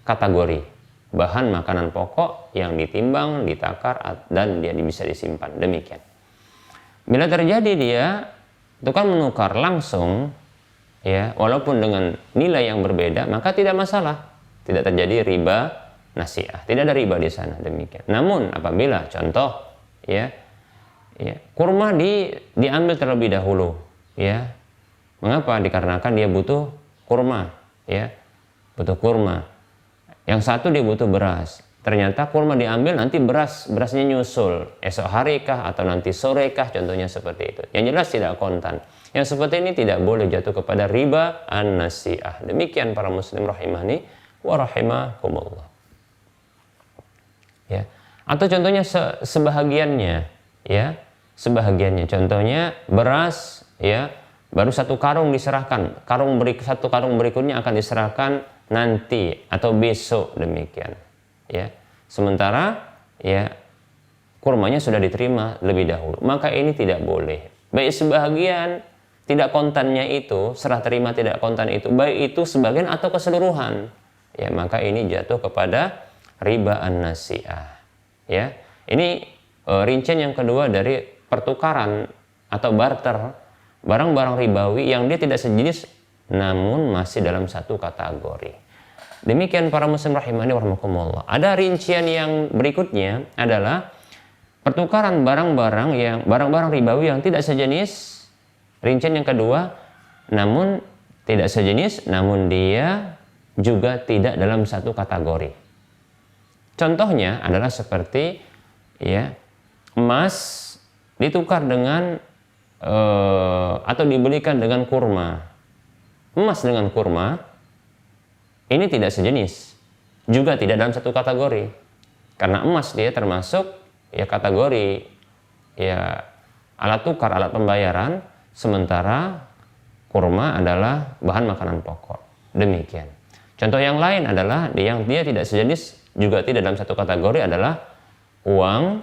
kategori bahan makanan pokok yang ditimbang, ditakar, dan dia bisa disimpan, demikian. Bila terjadi dia tukar menukar langsung, ya, walaupun dengan nilai yang berbeda, maka tidak masalah, tidak terjadi riba nasi'ah, tidak ada riba di sana, demikian. Namun apabila contoh, ya, kurma diambil terlebih dahulu, ya. Mengapa? Dikarenakan dia butuh kurma, ya, butuh kurma. Yang satu dia butuh beras. Ternyata kurma diambil, nanti berasnya nyusul. Esok hari kah atau nanti sore kah, contohnya seperti itu. Yang jelas tidak kontan. Yang seperti ini tidak boleh jatuh kepada riba an-nasi'ah. Demikian para muslim rahimani wa rahimakumullah. Ya. Atau contohnya sebahagiannya, ya. Sebahagiannya. Contohnya beras, ya, baru satu karung diserahkan. Satu karung berikutnya akan diserahkan nanti atau besok, demikian. Ya. Sementara ya kurmanya sudah diterima lebih dahulu. Maka ini tidak boleh. Baik sebahagian tidak kontannya itu, serah terima tidak kontan itu, baik itu sebagian atau keseluruhan, ya maka ini jatuh kepada riba an-nasi'ah. Ya, ini rincian yang kedua dari pertukaran atau barter barang-barang ribawi yang dia tidak sejenis namun masih dalam satu kategori. Demikian para muslim rahimani wa rahimakumullah. Ada rincian yang berikutnya adalah pertukaran barang-barang ribawi yang tidak sejenis. Rincian yang kedua, namun tidak sejenis, namun dia juga tidak dalam satu kategori. Contohnya adalah seperti ya emas ditukar dengan atau dibelikan dengan kurma. Emas dengan kurma ini tidak sejenis, juga tidak dalam satu kategori. Karena emas dia termasuk ya kategori ya alat tukar, alat pembayaran. Sementara kurma adalah bahan makanan pokok. Demikian. Contoh yang lain adalah yang dia tidak sejenis juga tidak dalam satu kategori adalah uang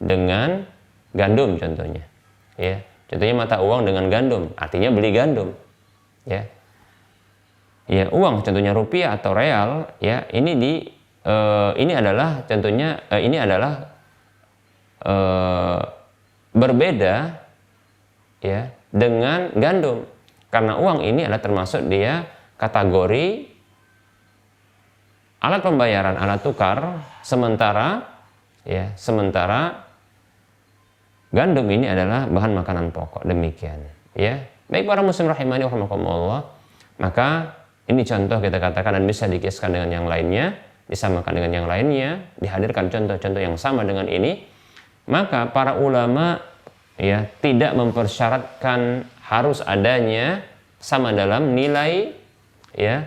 dengan gandum contohnya. Ya, contohnya mata uang dengan gandum, artinya beli gandum. Ya. Ya, uang contohnya rupiah atau real, ya, ini adalah contohnya ini adalah berbeda ya dengan gandum, karena uang ini adalah termasuk dia kategori alat pembayaran, alat tukar, sementara gandum ini adalah bahan makanan pokok. Demikian ya. Baik para muslim rahimani wa rahimakumullah, maka ini contoh kita katakan dan bisa dikiaskan dengan yang lainnya, disamakan dengan yang lainnya, dihadirkan contoh-contoh yang sama dengan ini. Maka para ulama ya tidak mempersyaratkan harus adanya sama dalam nilai ya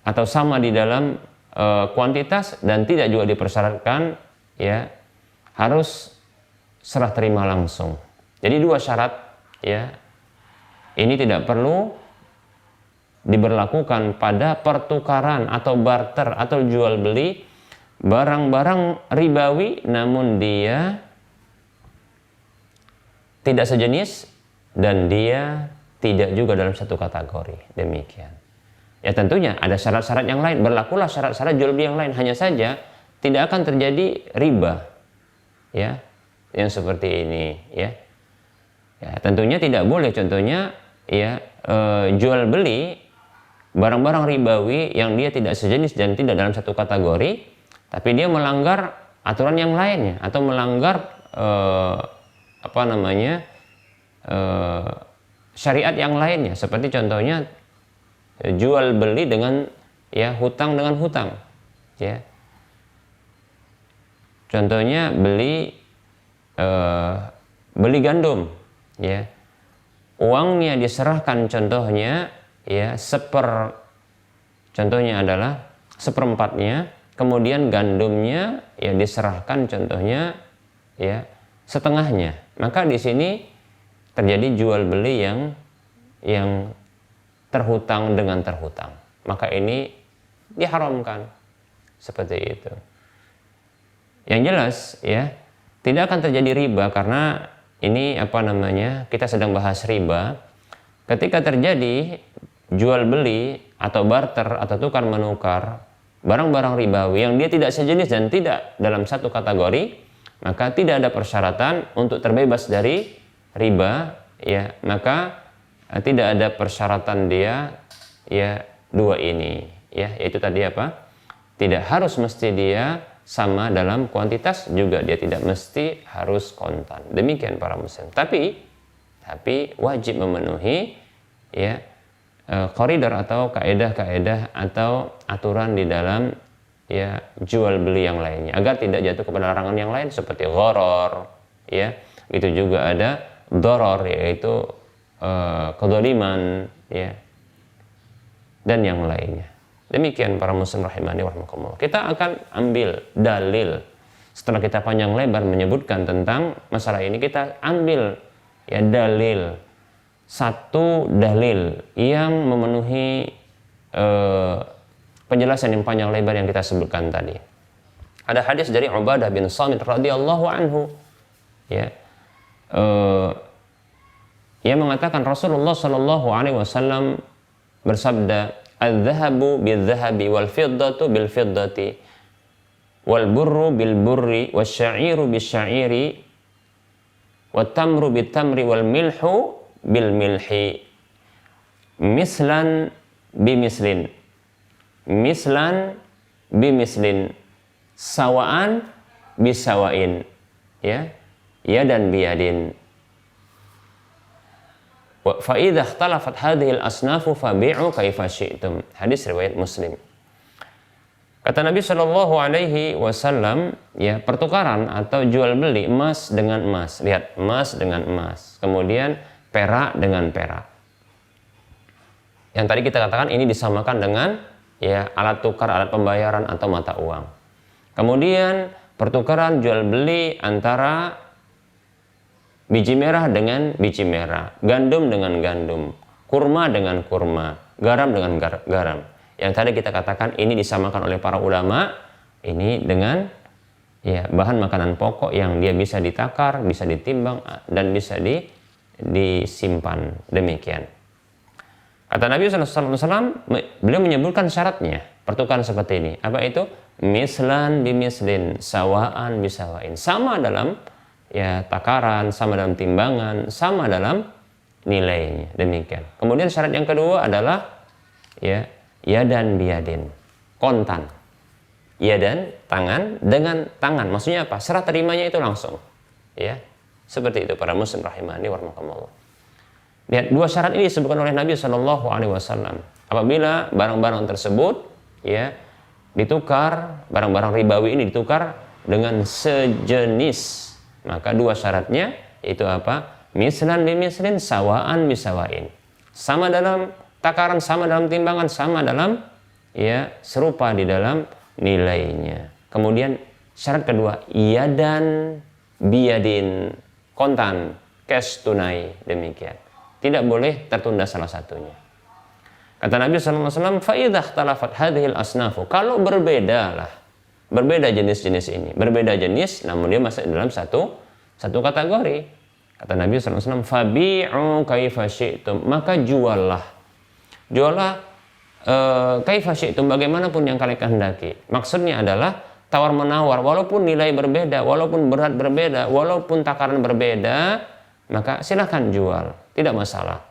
atau sama di dalam kuantitas, dan tidak juga dipersyaratkan ya harus serah terima langsung. Jadi dua syarat ya ini tidak perlu diberlakukan pada pertukaran atau barter atau jual beli barang-barang ribawi namun dia tidak sejenis dan dia tidak juga dalam satu kategori. Demikian. Ya tentunya ada syarat-syarat yang lain. Berlakulah syarat-syarat jual beli yang lain. Hanya saja tidak akan terjadi riba. Ya, yang seperti ini. Ya, ya tentunya tidak boleh. Contohnya ya jual beli barang-barang ribawi yang dia tidak sejenis dan tidak dalam satu kategori, tapi dia melanggar aturan yang lainnya atau melanggar syariat yang lainnya, seperti contohnya jual beli dengan ya hutang dengan hutang ya, contohnya beli gandum ya, uangnya diserahkan contohnya ya contohnya adalah seperempatnya, kemudian gandumnya ya diserahkan contohnya ya setengahnya. Maka di sini terjadi jual beli yang terhutang dengan terhutang. Maka ini diharamkan seperti itu. Yang jelas ya tidak akan terjadi riba, karena ini kita sedang bahas riba. Ketika terjadi jual beli atau barter atau tukar menukar barang-barang ribawi yang dia tidak sejenis dan tidak dalam satu kategori, maka tidak ada persyaratan untuk terbebas dari riba ya, maka tidak ada persyaratan dia ya dua ini ya, yaitu tadi tidak harus mesti dia sama dalam kuantitas, juga dia tidak mesti harus kontan. Demikian para muslim. Tapi wajib memenuhi ya koridor atau kaedah-kaedah atau aturan di dalam ya jual beli yang lainnya agar tidak jatuh kepada larangan yang lain seperti gharar, ya. Itu juga ada darar, yaitu kezaliman, ya, dan yang lainnya. Demikian para muslim rahimani wa rahimakumullah. Kita akan ambil dalil setelah kita panjang lebar menyebutkan tentang masalah ini. Kita ambil ya dalil, satu dalil yang memenuhi penjelasan yang panjang lebar yang kita sebutkan tadi. Ada hadis dari Ubadah bin Samit radhiyallahu anhu, ya, ia mengatakan Rasulullah Shallallahu Alaihi Wasallam bersabda, "Al-dhahabu bil-dhahabi wal-fiddatu bil-fiddati wal-burru bil-burri wasyairu bil-syairi wat-tamru bil-tamri wal-milhu bil-milhi mislan bimislin mislan bimislin sawaan bisawain, ya, yadan biyadin. Fa idza ikhtalafat hadhihi al-asnafu fabi'u kaifa syi'tum." Hadis riwayat Muslim. Kata Nabi Shallallahu Alaihi Wasallam, ya, pertukaran atau jual beli emas dengan emas. Lihat, emas dengan emas. Kemudian perak dengan perak. Yang tadi kita katakan ini disamakan dengan ya alat tukar, alat pembayaran atau mata uang. Kemudian pertukaran jual beli antara biji merah dengan biji merah, gandum dengan gandum, kurma dengan kurma, garam dengan garam. Yang tadi kita katakan ini disamakan oleh para ulama ini dengan ya bahan makanan pokok yang dia bisa ditakar, bisa ditimbang dan bisa disimpan. Demikian. Kata Nabi SAW, beliau menyebutkan syaratnya pertukaran seperti ini. Apa itu? Mislan bimislin, sawaan bisawain. Sama dalam ya takaran, sama dalam timbangan, sama dalam nilainya. Demikian. Kemudian syarat yang kedua adalah ya yadan biyadin, kontan. Yadan, tangan dengan tangan. Maksudnya apa? Serah terimanya itu langsung. Ya. Seperti itu para muslim rahimani wa rahimakumullah. Lihat, dua syarat ini disebutkan oleh Nabi Shallallahu Alaihi Wasallam. Apabila barang-barang tersebut ya ditukar, barang-barang ribawi ini ditukar dengan sejenis, maka dua syaratnya itu apa? Mislan bimislin, sawaan bisawain. Sama dalam takaran, sama dalam timbangan, sama dalam ya serupa di dalam nilainya. Kemudian syarat kedua, yadan biyadin, kontan, cash tunai. Demikian. Tidak boleh tertunda salah satunya. Kata Nabi SAW, fa idza ikhtalafat hadhil asnafu, kalau berbeda jenis-jenis ini, berbeda jenis namun dia masih dalam satu kategori. Kata Nabi SAW, fabi'u kaifa syi'tum, maka juallah kaifa syi'tum, bagaimanapun yang kalian kehendaki. Maksudnya adalah tawar menawar, walaupun nilai berbeda, walaupun berat berbeda, walaupun takaran berbeda, maka silahkan jual, tidak masalah.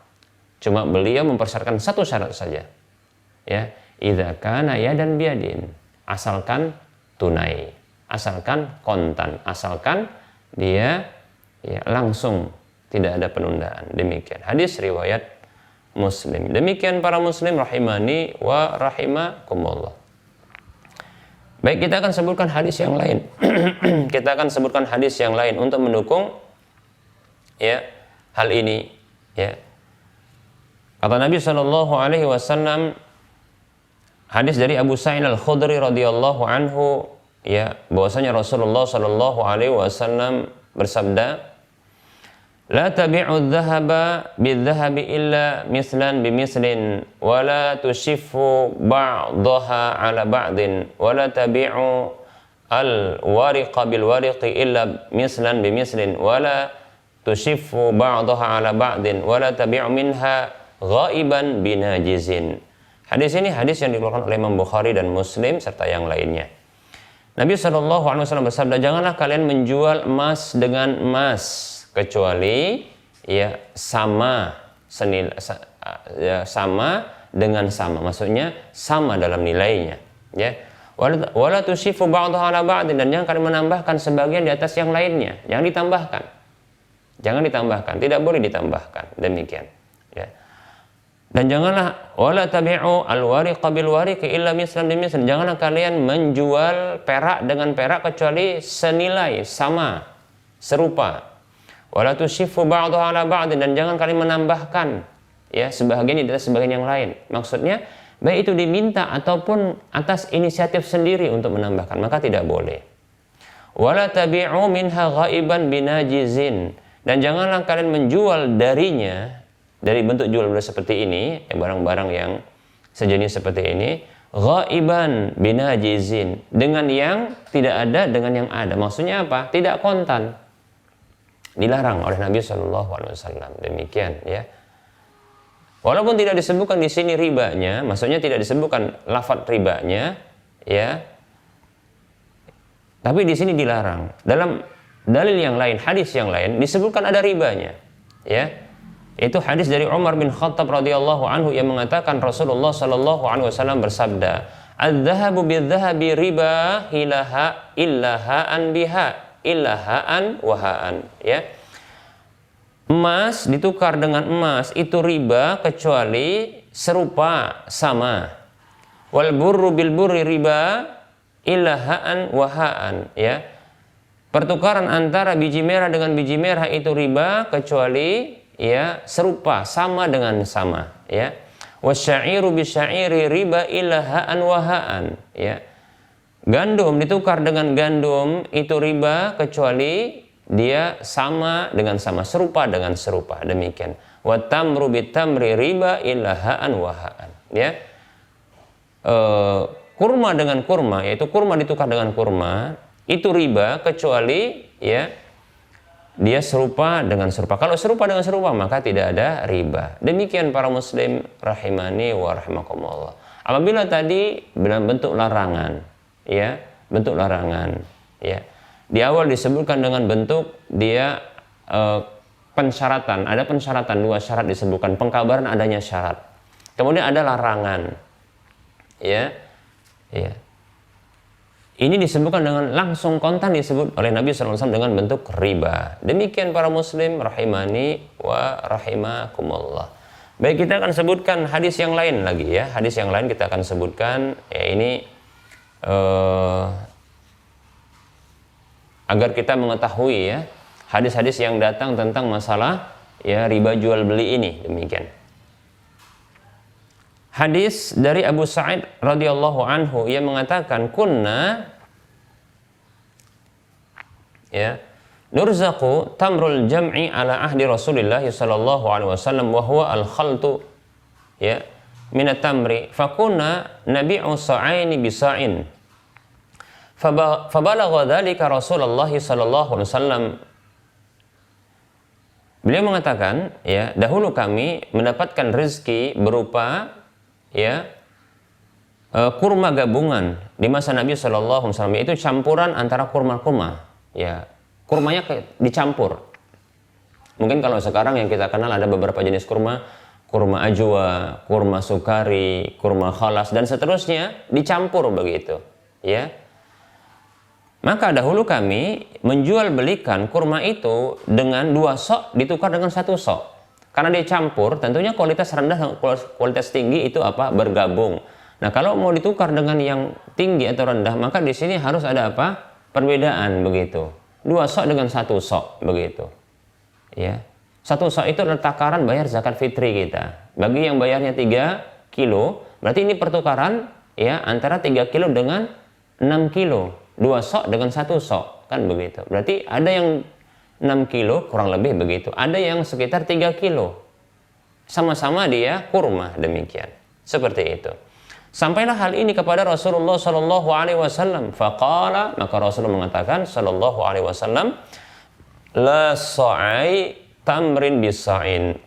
Cuma beliau mempersyaratkan satu syarat saja, ya, idza kana yadan biyadin, asalkan tunai, asalkan kontan, asalkan dia ya langsung, tidak ada penundaan. Demikian hadis riwayat Muslim. Demikian para muslim rahimani wa rahimakumullah. Baik, kita akan sebutkan hadis yang lain. Kita akan sebutkan hadis yang lain untuk mendukung ya hal ini, ya. Kata Nabi Shallallahu Alaihi Wasallam, hadis dari Abu Sa'id Al-Khudri radhiyallahu anhu, ya, bahwasanya Rasulullah Shallallahu Alaihi Wasallam bersabda, la tabi'u dhahaba bidhahabi illa mislan bimislin wa la tushiffu ba'daha ala ba'din wa la tabi'u al-wariqa bilwariqi illa mislan bimislin wa la tushiffu ba'daha ala ba'din wa la tabi'u minha ghaiban binajizin. Hadis ini hadis yang dikeluarkan oleh Imam Bukhari dan Muslim serta yang lainnya. Nabi SAW bersabda, janganlah kalian menjual emas dengan emas kecuali ya sama dengan sama, maksudnya sama dalam nilainya, ya. Wala tusifu ba'daha ala ba'din, dan jangan kalian menambahkan sebagian di atas yang lainnya, jangan ditambahkan, tidak boleh ditambahkan. Demikian, ya. Dan janganlah wala tabi'u al-wariqa bil wariqi illa mislan bimislan. Janganlah kalian menjual perak dengan perak kecuali senilai, sama, serupa. Wala tushifu ba'dahu ala ba'd, dan jangan kalian menambahkan ya sebagian di atas sebagian yang lain. Maksudnya baik itu diminta ataupun atas inisiatif sendiri untuk menambahkan, maka tidak boleh. Wala tabi'u minha ghaiban binajizin, dan janganlah kalian menjual darinya, dari bentuk jual beli seperti ini, barang-barang yang sejenis seperti ini, ghaiban binajizin, dengan yang tidak ada dengan yang ada. Maksudnya apa? Tidak kontan. Dilarang oleh Nabi SAW. Demikian ya. Walaupun tidak disebutkan di sini ribanya, maksudnya tidak disebutkan lafadz ribanya, ya. Tapi di sini dilarang. Dalam dalil yang lain, hadis yang lain disebutkan ada ribanya, ya. Itu hadis dari Umar bin Khattab radhiyallahu anhu yang mengatakan Rasulullah sallallahu alaihi wasallam bersabda, "Adz-dzahabu bidz-dzahabi riba ilaha illaha'an biha." Ilahaan wahaan, ya. Emas ditukar dengan emas itu riba kecuali serupa, sama. Wal burru bil burri riba ilahaan wahaan, ya. Pertukaran antara biji merah dengan biji merah itu riba kecuali ya serupa, sama dengan sama, ya. Wasyairu bisyairi riba ilahaan wahaan, ya. Gandum ditukar dengan gandum itu riba kecuali dia sama dengan sama, serupa dengan serupa. Demikian. Wa tamru bitamri riba ilahaan wahaan, ya. Kurma dengan kurma, yaitu kurma ditukar dengan kurma, itu riba kecuali ya dia serupa dengan serupa. Kalau serupa dengan serupa maka tidak ada riba. Demikian para muslim rahimani wa rahimakumullah. Apabila tadi dalam bentuk larangan, ya, bentuk larangan, ya. Di awal disebutkan dengan bentuk dia pensyaratan, ada pensyaratan, dua syarat disebutkan, pengkabaran adanya syarat. Kemudian ada larangan, ya, ya. Ini disebutkan dengan langsung kontan disebut oleh Nabi SAW dengan bentuk riba. Demikian para muslim rahimani wa rahimakumullah. Baik, kita akan sebutkan hadis yang lain lagi ya. Hadis yang lain kita akan sebutkan ya, ini agar kita mengetahui ya hadis-hadis yang datang tentang masalah ya riba jual beli ini. Demikian. Hadis dari Abu Sa'id radhiyallahu anhu yang mengatakan kunna ya nurzaqu tamrul jam'i ala ahdi Rasulillah sallallahu alaihi wasallam wa huwa al-khaltu ya min at-tamri fakunna nabi'u sa'aini bisa'in fabalagha dzalika Rasulullah sallallahu alaihi wasallam. Beliau mengatakan ya dahulu kami mendapatkan rezeki berupa ya kurma gabungan di masa Nabi Shallallahu Alaihi Wasallam, yaitu campuran antara kurma-kurma, ya kurmanya dicampur. Mungkin kalau sekarang yang kita kenal ada beberapa jenis kurma, kurma ajwa, kurma sukari, kurma khalas dan seterusnya dicampur begitu, ya. Maka dahulu kami menjual belikan kurma itu dengan 2 sok ditukar dengan 1 sok. Karena dicampur, tentunya kualitas rendah, kualitas tinggi itu apa? Bergabung. Nah, kalau mau ditukar dengan yang tinggi atau rendah, maka di sini harus ada apa? Perbedaan begitu. 2 sok dengan 1 sok begitu. Ya. 1 sok itu adalah takaran bayar zakat fitri kita. Bagi yang bayarnya 3 kilo, berarti ini pertukaran ya antara 3 kilo dengan 6 kilo. 2 sok dengan 1 sok, kan begitu. Berarti ada yang 6 kilo kurang lebih begitu, ada yang sekitar 3 kilo, sama-sama dia kurma, demikian, seperti itu. Sampailah hal ini kepada Rasulullah Sallallahu Alaihi Wasallam. Faqala, maka Rasulullah mengatakan Sallallahu Alaihi Wasallam, la sa'ai tamrin bisa'in.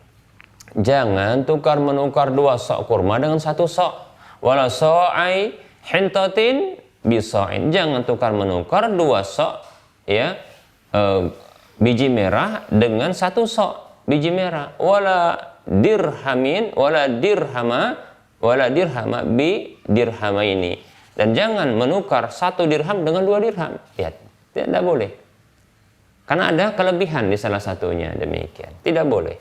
Jangan tukar menukar 2 sok kurma dengan 1 sok. Wala sa'ai hintatin bisa'in. Jangan tukar menukar 2 sok ya biji merah dengan 1 sok biji merah. Wala dirhamin wala dirhama bi dirhamaini. Dan jangan menukar 1 dirham dengan 2 dirham. Lihat, tidak boleh. Karena ada kelebihan di salah satunya, demikian. Tidak boleh.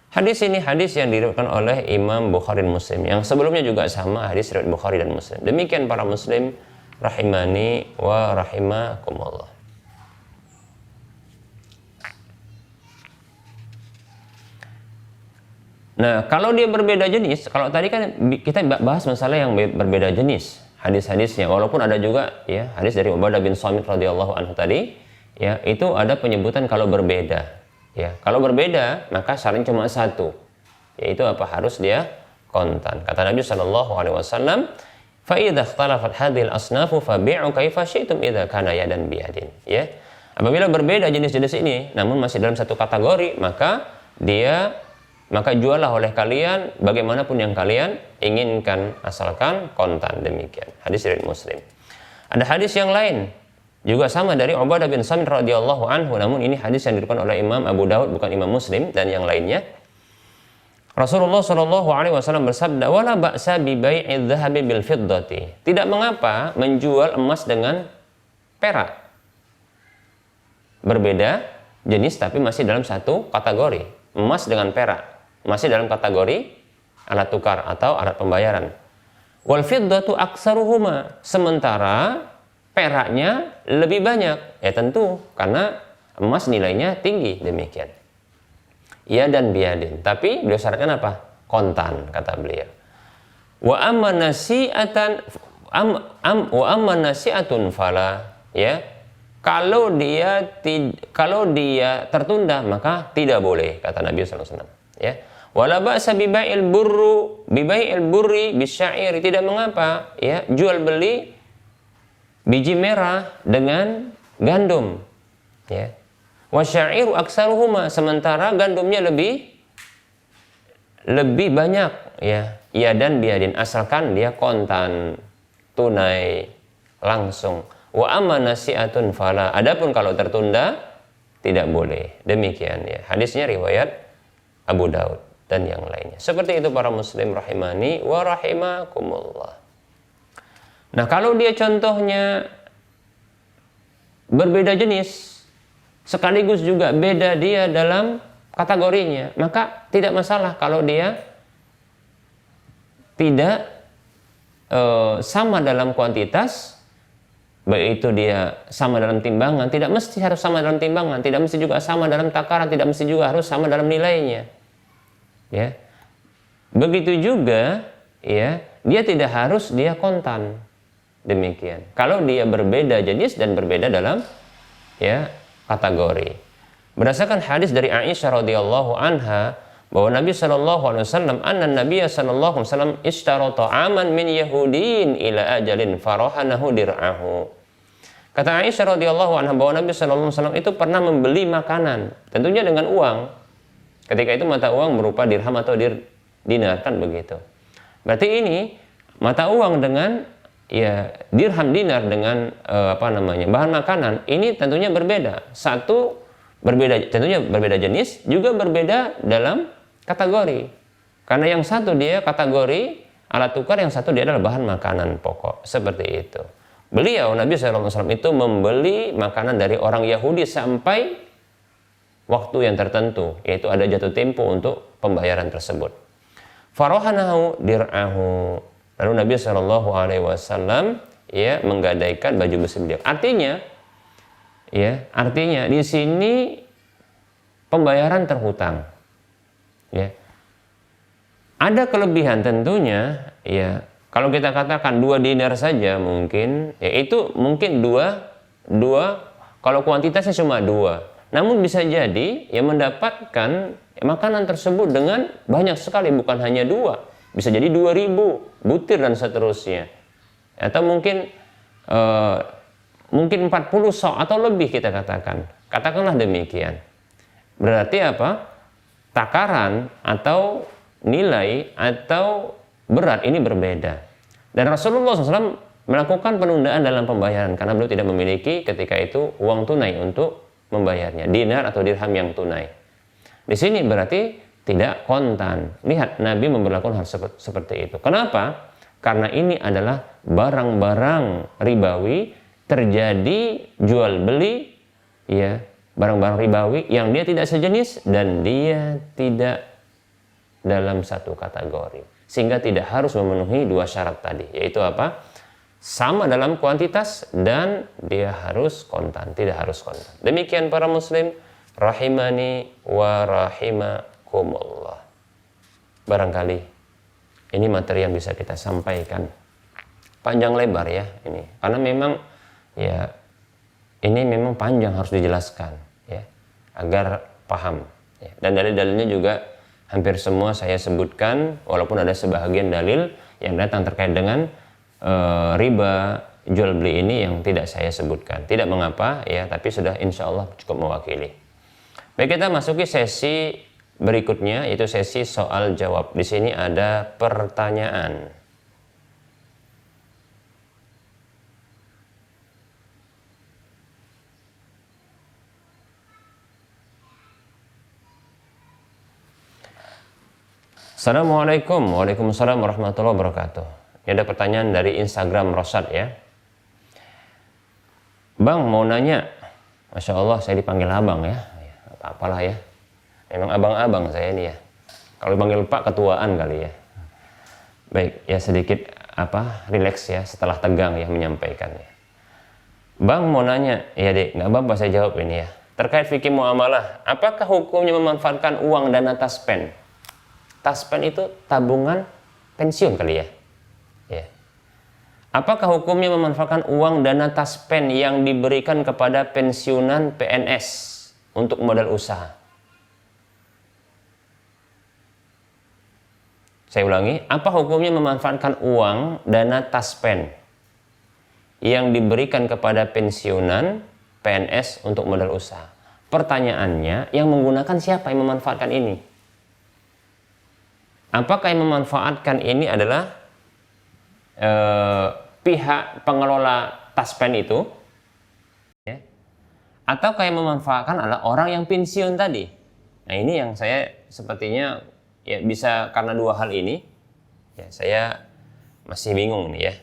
Hadis ini hadis yang diriwayatkan oleh Imam Bukhari dan Muslim. Yang sebelumnya juga sama, hadis riwayat Bukhari dan Muslim. Demikian para muslim rahimani wa rahimakumullah. Nah, kalau dia berbeda jenis, kalau tadi kan kita bahas masalah yang berbeda jenis, hadis-hadisnya, walaupun ada juga ya hadis dari Ubadah bin Samit radhiyallahu anhu tadi, ya itu ada penyebutan kalau berbeda. Ya, kalau berbeda maka syaratnya cuma satu, yaitu apa? Harus dia kontan. Kata Nabi Shallallahu Alaihi Wasallam, fa idza ikhtalafat hadhil asnafu fabi'u kaifa syi'tum idza kana yadan biyadin. Ya, apabila berbeda jenis-jenis ini, namun masih dalam satu kategori, maka juallah oleh kalian bagaimanapun yang kalian inginkan, asalkan kontan. Demikian hadis riwayat Muslim. Ada hadis yang lain juga sama dari Ubadah bin Samit radhiyallahu anhu, namun ini hadis yang diriwayatkan oleh Imam Abu Daud, bukan Imam Muslim dan yang lainnya. Rasulullah Shallallahu Alaihi Wasallam bersabda, "Wala ba'sa bi bai'idz dzahabi bil fiddati." Tidak mengapa menjual emas dengan perak. Berbeda jenis tapi masih dalam satu kategori. Emas dengan perak masih dalam kategori alat tukar atau alat pembayaran. Wal fiddatu aktsaruhuma, sementara peraknya lebih banyak. Ya tentu karena emas nilainya tinggi, demikian. Ya dan biadin, tapi beliau syaratkan apa? Kontan, kata beliau. Wa amma nasi'atan wa amma nasi'atun fala, ya. Kalau dia tertunda maka tidak boleh, kata Nabi sallallahu alaihi wasallam, ya. Wala ba'sa bi bai'il burri bisya'ir, tidak mengapa ya jual beli biji merah dengan gandum, ya. Wasya'iru aksaruhuma, sementara gandumnya lebih banyak, ya. Ya dan biadin, asalkan dia kontan, tunai, langsung. Wa amma nasi'atun fala, adapun kalau tertunda tidak boleh. Demikian ya. Hadisnya riwayat Abu Daud dan yang lainnya. Seperti itu para muslim rahimani wa rahimakumullah. Nah, kalau dia contohnya berbeda jenis sekaligus juga beda dia dalam kategorinya, maka tidak masalah kalau dia tidak sama dalam kuantitas, baik itu dia sama dalam timbangan, tidak mesti harus sama dalam timbangan, tidak mesti juga sama dalam takaran, tidak mesti juga harus sama dalam nilainya, ya. Begitu juga ya, dia tidak harus dia kontan, demikian. Kalau dia berbeda jenis dan berbeda dalam ya kategori. Berdasarkan hadis dari Aisyah radhiyallahu anha bahwa Nabi sallallahu alaihi wasallam sallallahu alaihi wasallam ishtarata aman min yahudin ila ajalin farahanahu dir'ahu. Kata Aisyah radhiyallahu anha bahwa Nabi sallallahu alaihi wasallam itu pernah membeli makanan, tentunya dengan uang. Ketika itu mata uang berupa dirham atau dinar, kan begitu. Berarti ini mata uang dengan ya dirham dinar dengan bahan makanan ini tentunya berbeda. Satu berbeda, tentunya berbeda jenis, juga berbeda dalam kategori. Karena yang satu dia kategori alat tukar, yang satu dia adalah bahan makanan pokok. Seperti itu. Beliau Nabi SAW itu membeli makanan dari orang Yahudi sampai waktu yang tertentu, yaitu ada jatuh tempo untuk pembayaran tersebut. Farohanahu dir'ahu. Lalu Nabi Shallallahu Alaihi Wasallam ya menggadaikan baju besi beliau. Artinya di sini pembayaran terhutang. Ya. Ada kelebihan tentunya, ya. Kalau kita katakan 2 dinar saja mungkin, ya itu mungkin dua kalau kuantitasnya cuma 2. Namun bisa jadi ya mendapatkan makanan tersebut dengan banyak sekali, bukan hanya 2. Bisa jadi 2000 butir dan seterusnya. Atau mungkin 40 sok atau lebih kita katakan. Katakanlah demikian. Berarti apa? Takaran atau nilai atau berat ini berbeda. Dan Rasulullah SAW melakukan penundaan dalam pembayaran karena beliau tidak memiliki ketika itu uang tunai untuk membayarnya, dinar atau dirham yang tunai. Di sini berarti tidak kontan. Lihat, Nabi memberlakukan hal seperti itu. Kenapa? Karena ini adalah barang-barang ribawi, terjadi jual beli, ya, barang-barang ribawi yang dia tidak sejenis dan dia tidak dalam satu kategori. Sehingga tidak harus memenuhi dua syarat tadi, yaitu apa? Sama dalam kuantitas dan dia harus kontan, tidak harus kontan. Demikian para muslim rahimani wa rahimakumullah. Barangkali ini materi yang bisa kita sampaikan panjang lebar ya ini, karena memang ya ini memang panjang, harus dijelaskan ya agar paham ya. Dan dalil-dalilnya juga hampir semua saya sebutkan, walaupun ada sebahagian dalil yang datang terkait dengan riba jual beli ini yang tidak saya sebutkan. Tidak mengapa ya, tapi sudah insya Allah cukup mewakili. Baik, kita masuki sesi berikutnya, yaitu sesi soal jawab. Di sini ada pertanyaan. Assalamualaikum. Waalaikumsalam warahmatullahi wabarakatuh. Ini ada pertanyaan dari Instagram Rosad ya. Bang, mau nanya. Masya Allah, saya dipanggil abang ya. Apa-apalah ya. Memang abang-abang saya ini ya. Kalau dipanggil Pak, ketuaan kali ya. Baik, ya sedikit rileks ya setelah tegang ya menyampaikannya. Bang, mau nanya. Ya dek, nggak apa-apa saya jawab ini ya. Terkait fikih muamalah, apakah hukumnya memanfaatkan uang dana taspen? Taspen itu tabungan pensiun kali ya. Ya. Apakah hukumnya memanfaatkan uang dana taspen yang diberikan kepada pensiunan PNS untuk modal usaha? Saya ulangi, apa hukumnya memanfaatkan uang dana taspen yang diberikan kepada pensiunan PNS untuk modal usaha? Pertanyaannya, yang menggunakan siapa yang memanfaatkan ini? Apakah yang memanfaatkan ini adalah pihak pengelola taspen itu, ya? Ataukah yang memanfaatkan adalah orang yang pensiun tadi? Nah, ini yang saya sepertinya ya bisa, karena dua hal ini ya saya masih bingung nih ya.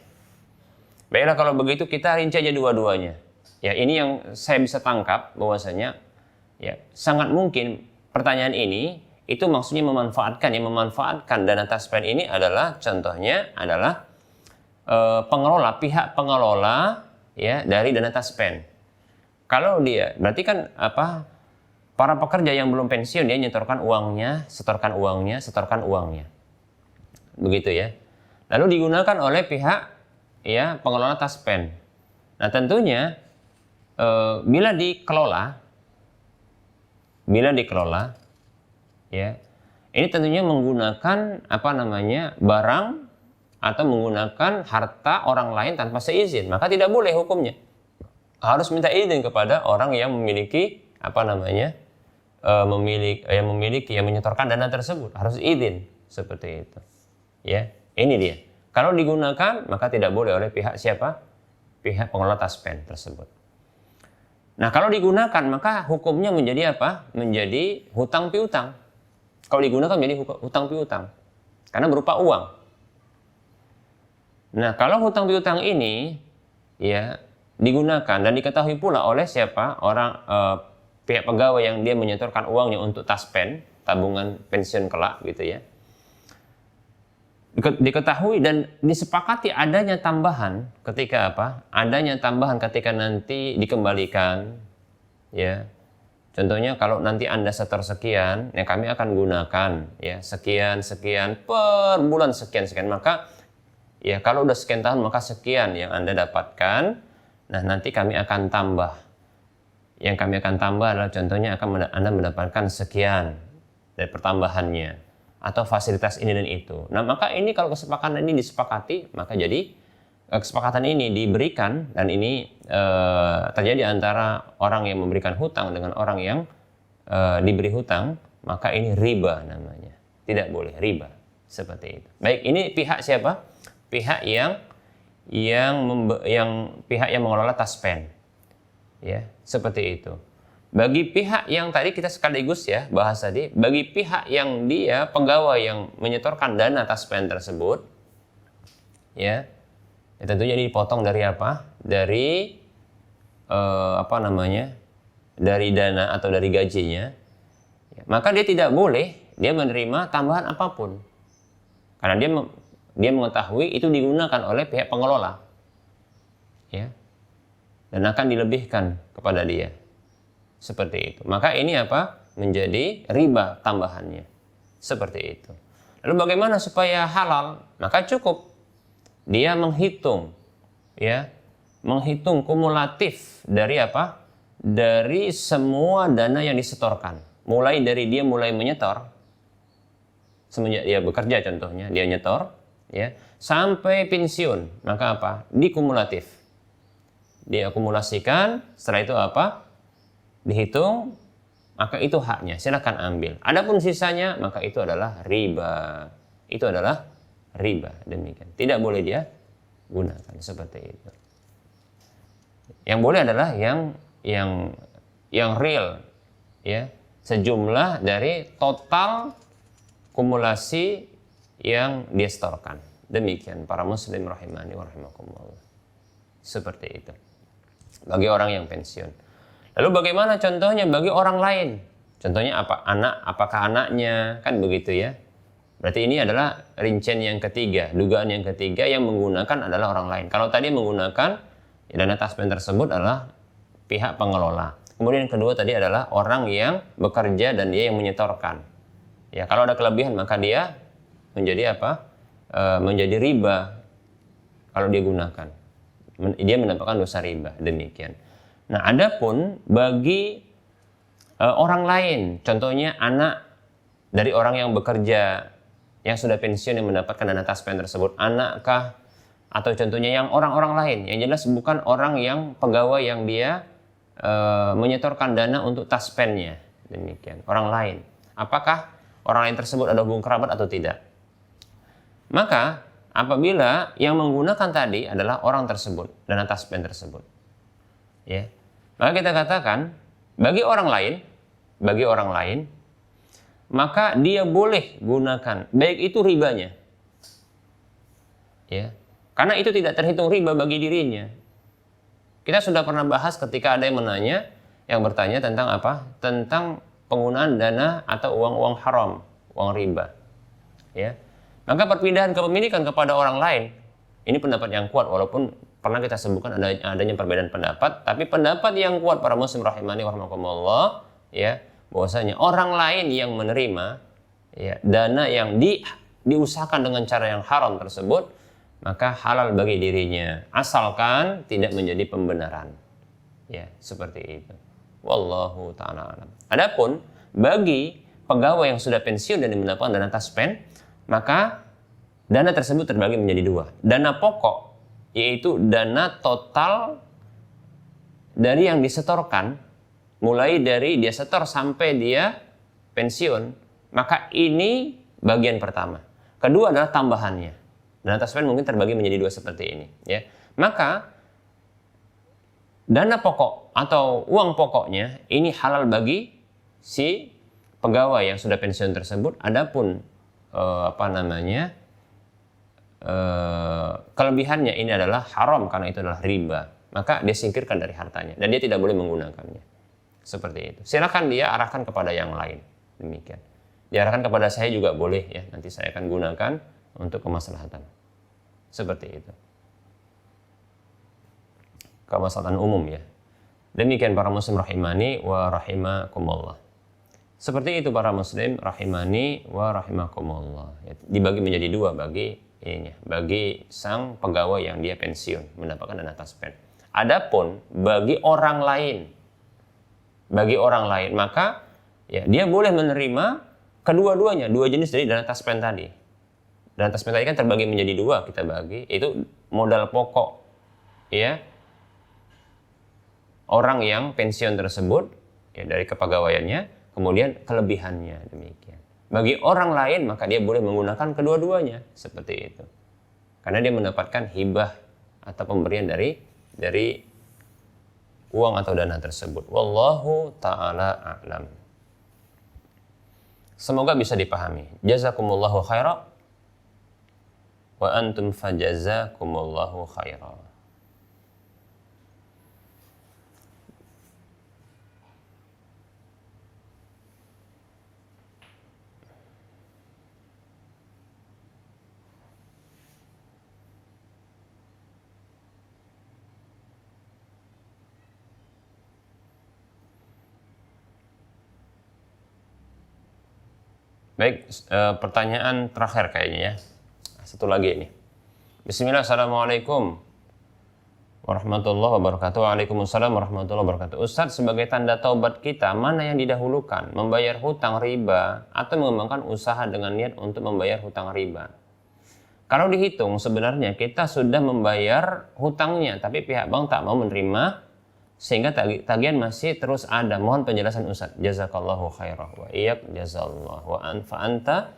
Baiklah, kalau begitu kita rinci aja dua-duanya. Ya, ini yang saya bisa tangkap bahwasanya ya sangat mungkin pertanyaan ini itu maksudnya memanfaatkan. Yang memanfaatkan dana taspen ini adalah, contohnya adalah pengelola, pihak pengelola ya dari dana taspen. Kalau dia berarti kan para pekerja yang belum pensiun, dia nyetorkan uangnya, setorkan uangnya. Begitu ya. Lalu digunakan oleh pihak ya pengelola taspen. Nah, tentunya bila dikelola ya, ini tentunya menggunakan barang atau menggunakan harta orang lain tanpa seizin, maka tidak boleh hukumnya. Harus minta izin kepada orang yang memiliki yang menyetorkan dana tersebut, harus izin seperti itu. Ya, ini dia. Kalau digunakan maka tidak boleh oleh pihak siapa? Pihak pengelola taspen tersebut. Nah, kalau digunakan maka hukumnya menjadi apa? Menjadi hutang piutang. Kalau digunakan menjadi hutang piutang karena berupa uang. Nah, kalau hutang piutang ini ya digunakan dan diketahui pula oleh siapa? Pihak pegawai yang dia menyetorkan uangnya untuk taspen, tabungan pensiun kelak gitu ya. Diketahui dan disepakati adanya tambahan ketika adanya tambahan ketika nanti dikembalikan ya. Contohnya kalau nanti Anda setor sekian, ya kami akan gunakan ya sekian per bulan sekian, maka ya kalau udah sekian tahun maka sekian yang Anda dapatkan. Nah, nanti kami akan tambah. Yang kami akan tambah adalah contohnya Anda mendapatkan sekian dari pertambahannya atau fasilitas ini dan itu. Nah, maka ini kalau kesepakatan ini disepakati, maka jadi kesepakatan ini diberikan dan ini terjadi antara orang yang memberikan hutang dengan orang yang diberi hutang, maka ini riba namanya. Tidak boleh riba seperti itu. Baik, ini pihak siapa? Pihak pihak yang mengelola taspen. Ya, seperti itu. Bagi pihak yang tadi kita sekaligus ya bahas tadi, bagi pihak yang dia pegawai yang menyetorkan dana taspen tersebut, ya tentunya dipotong dari apa? Dari dari dana atau dari gajinya. Ya, maka dia tidak boleh dia menerima tambahan apapun. Karena dia mengetahui itu digunakan oleh pihak pengelola. Ya. Dan akan dilebihkan kepada dia. Seperti itu. Maka ini apa? Menjadi riba tambahannya. Seperti itu. Lalu bagaimana supaya halal? Maka cukup dia menghitung, ya, menghitung kumulatif dari apa? Dari semua dana yang disetorkan. Mulai dari dia mulai menyetor, semenjak dia bekerja contohnya, dia nyetor, ya, sampai pensiun. Maka apa? Dikumulatif. Diakumulasikan, setelah itu apa? Dihitung, maka itu haknya, silakan ambil. Adapun sisanya, maka itu adalah riba. Itu adalah riba, demikian. Tidak boleh dia gunakan seperti itu. Yang boleh adalah yang real, ya, sejumlah dari total kumulasi yang dia setorkan. Demikian para muslim rahimani wa rahimakumullah. Seperti itu. Bagi orang yang pensiun. Lalu bagaimana contohnya bagi orang lain? Contohnya apa? Apakah anaknya? Kan begitu ya. Berarti ini adalah rincian yang ketiga, dugaan yang ketiga yang menggunakan adalah orang lain. Kalau tadi menggunakan dana taspen tersebut adalah pihak pengelola. Kemudian yang kedua tadi adalah orang yang bekerja dan dia yang menyetorkan. Ya, kalau ada kelebihan maka dia menjadi apa? Menjadi riba kalau dia gunakan. Dia mendapatkan dosa riba, demikian. Nah, adapun bagi orang lain, contohnya anak dari orang yang bekerja, yang sudah pensiun yang mendapatkan dana taspen tersebut, anakkah atau contohnya yang orang-orang lain, yang jelas bukan orang yang pegawai yang dia menyetorkan dana untuk taspennya, demikian. Orang lain, apakah orang lain tersebut ada hubungan kerabat atau tidak? Maka apabila yang menggunakan tadi adalah orang tersebut, dana taspen tersebut, ya, maka kita katakan bagi orang lain, maka dia boleh gunakan, baik itu ribanya, ya, karena itu tidak terhitung riba bagi dirinya. Kita sudah pernah bahas ketika ada yang bertanya tentang apa? Tentang penggunaan dana atau uang-uang haram, uang riba, ya. Maka perpindahan kepemilikan kepada orang lain, ini pendapat yang kuat walaupun pernah kita sebutkan adanya perbedaan pendapat, tapi pendapat yang kuat para muslim rahimani wa rahimakumullah, ya, bahwasanya orang lain yang menerima, ya, dana yang diusahakan dengan cara yang haram tersebut, maka halal bagi dirinya asalkan tidak menjadi pembenaran. Ya, seperti itu. Wallahu ta'ala alam. Adapun bagi pegawai yang sudah pensiun dan mendapatkan dana taspen, maka dana tersebut terbagi menjadi dua. Dana pokok, yaitu dana total dari yang disetorkan, mulai dari dia setor sampai dia pensiun, maka ini bagian pertama. Kedua adalah tambahannya. Dana taspen mungkin terbagi menjadi dua seperti ini, ya. Maka dana pokok atau uang pokoknya ini halal bagi si pegawai yang sudah pensiun tersebut. Adapun kelebihannya ini adalah haram karena itu adalah riba, maka dia singkirkan dari hartanya dan dia tidak boleh menggunakannya. Seperti itu. Silakan dia arahkan kepada yang lain. Demikian. Diarahkan kepada saya juga boleh, ya. Nanti saya akan gunakan untuk kemaslahatan. Seperti itu. Kemaslahatan umum, ya. Demikian para muslim rahimani wa rahimakumullah. Seperti itu para muslim rahimani wa rahimakumullah. Dibagi menjadi dua bagi sang pegawai yang dia pensiun mendapatkan dana taspen. Adapun bagi orang lain maka ya dia boleh menerima kedua-duanya, dua jenis dari dana taspen tadi. Dana taspen tadi kan terbagi menjadi dua, kita bagi, itu modal pokok, ya, orang yang pensiun tersebut, ya, dari kepegawaiannya, kemudian kelebihannya, demikian. Bagi orang lain maka dia boleh menggunakan kedua-duanya, seperti itu. Karena dia mendapatkan hibah atau pemberian dari uang atau dana tersebut. Wallahu ta'ala a'lam. Semoga bisa dipahami. Jazakumullahu khairan wa antum fajazakumullahu khairan. Baik, pertanyaan terakhir kayaknya ya. Satu lagi ini. Bismillah, assalamualaikum warahmatullahi wabarakatuh. Waalaikumsalam warahmatullahi wabarakatuh. Ustadz, sebagai tanda taubat kita, mana yang didahulukan? Membayar hutang riba atau mengembangkan usaha dengan niat untuk membayar hutang riba? Kalau dihitung sebenarnya kita sudah membayar hutangnya, tapi pihak bank tak mau menerima sehingga tagihan masih terus ada. Mohon penjelasan Ustadz. Jazakallahu khairah wa iyyak jazallah wa anta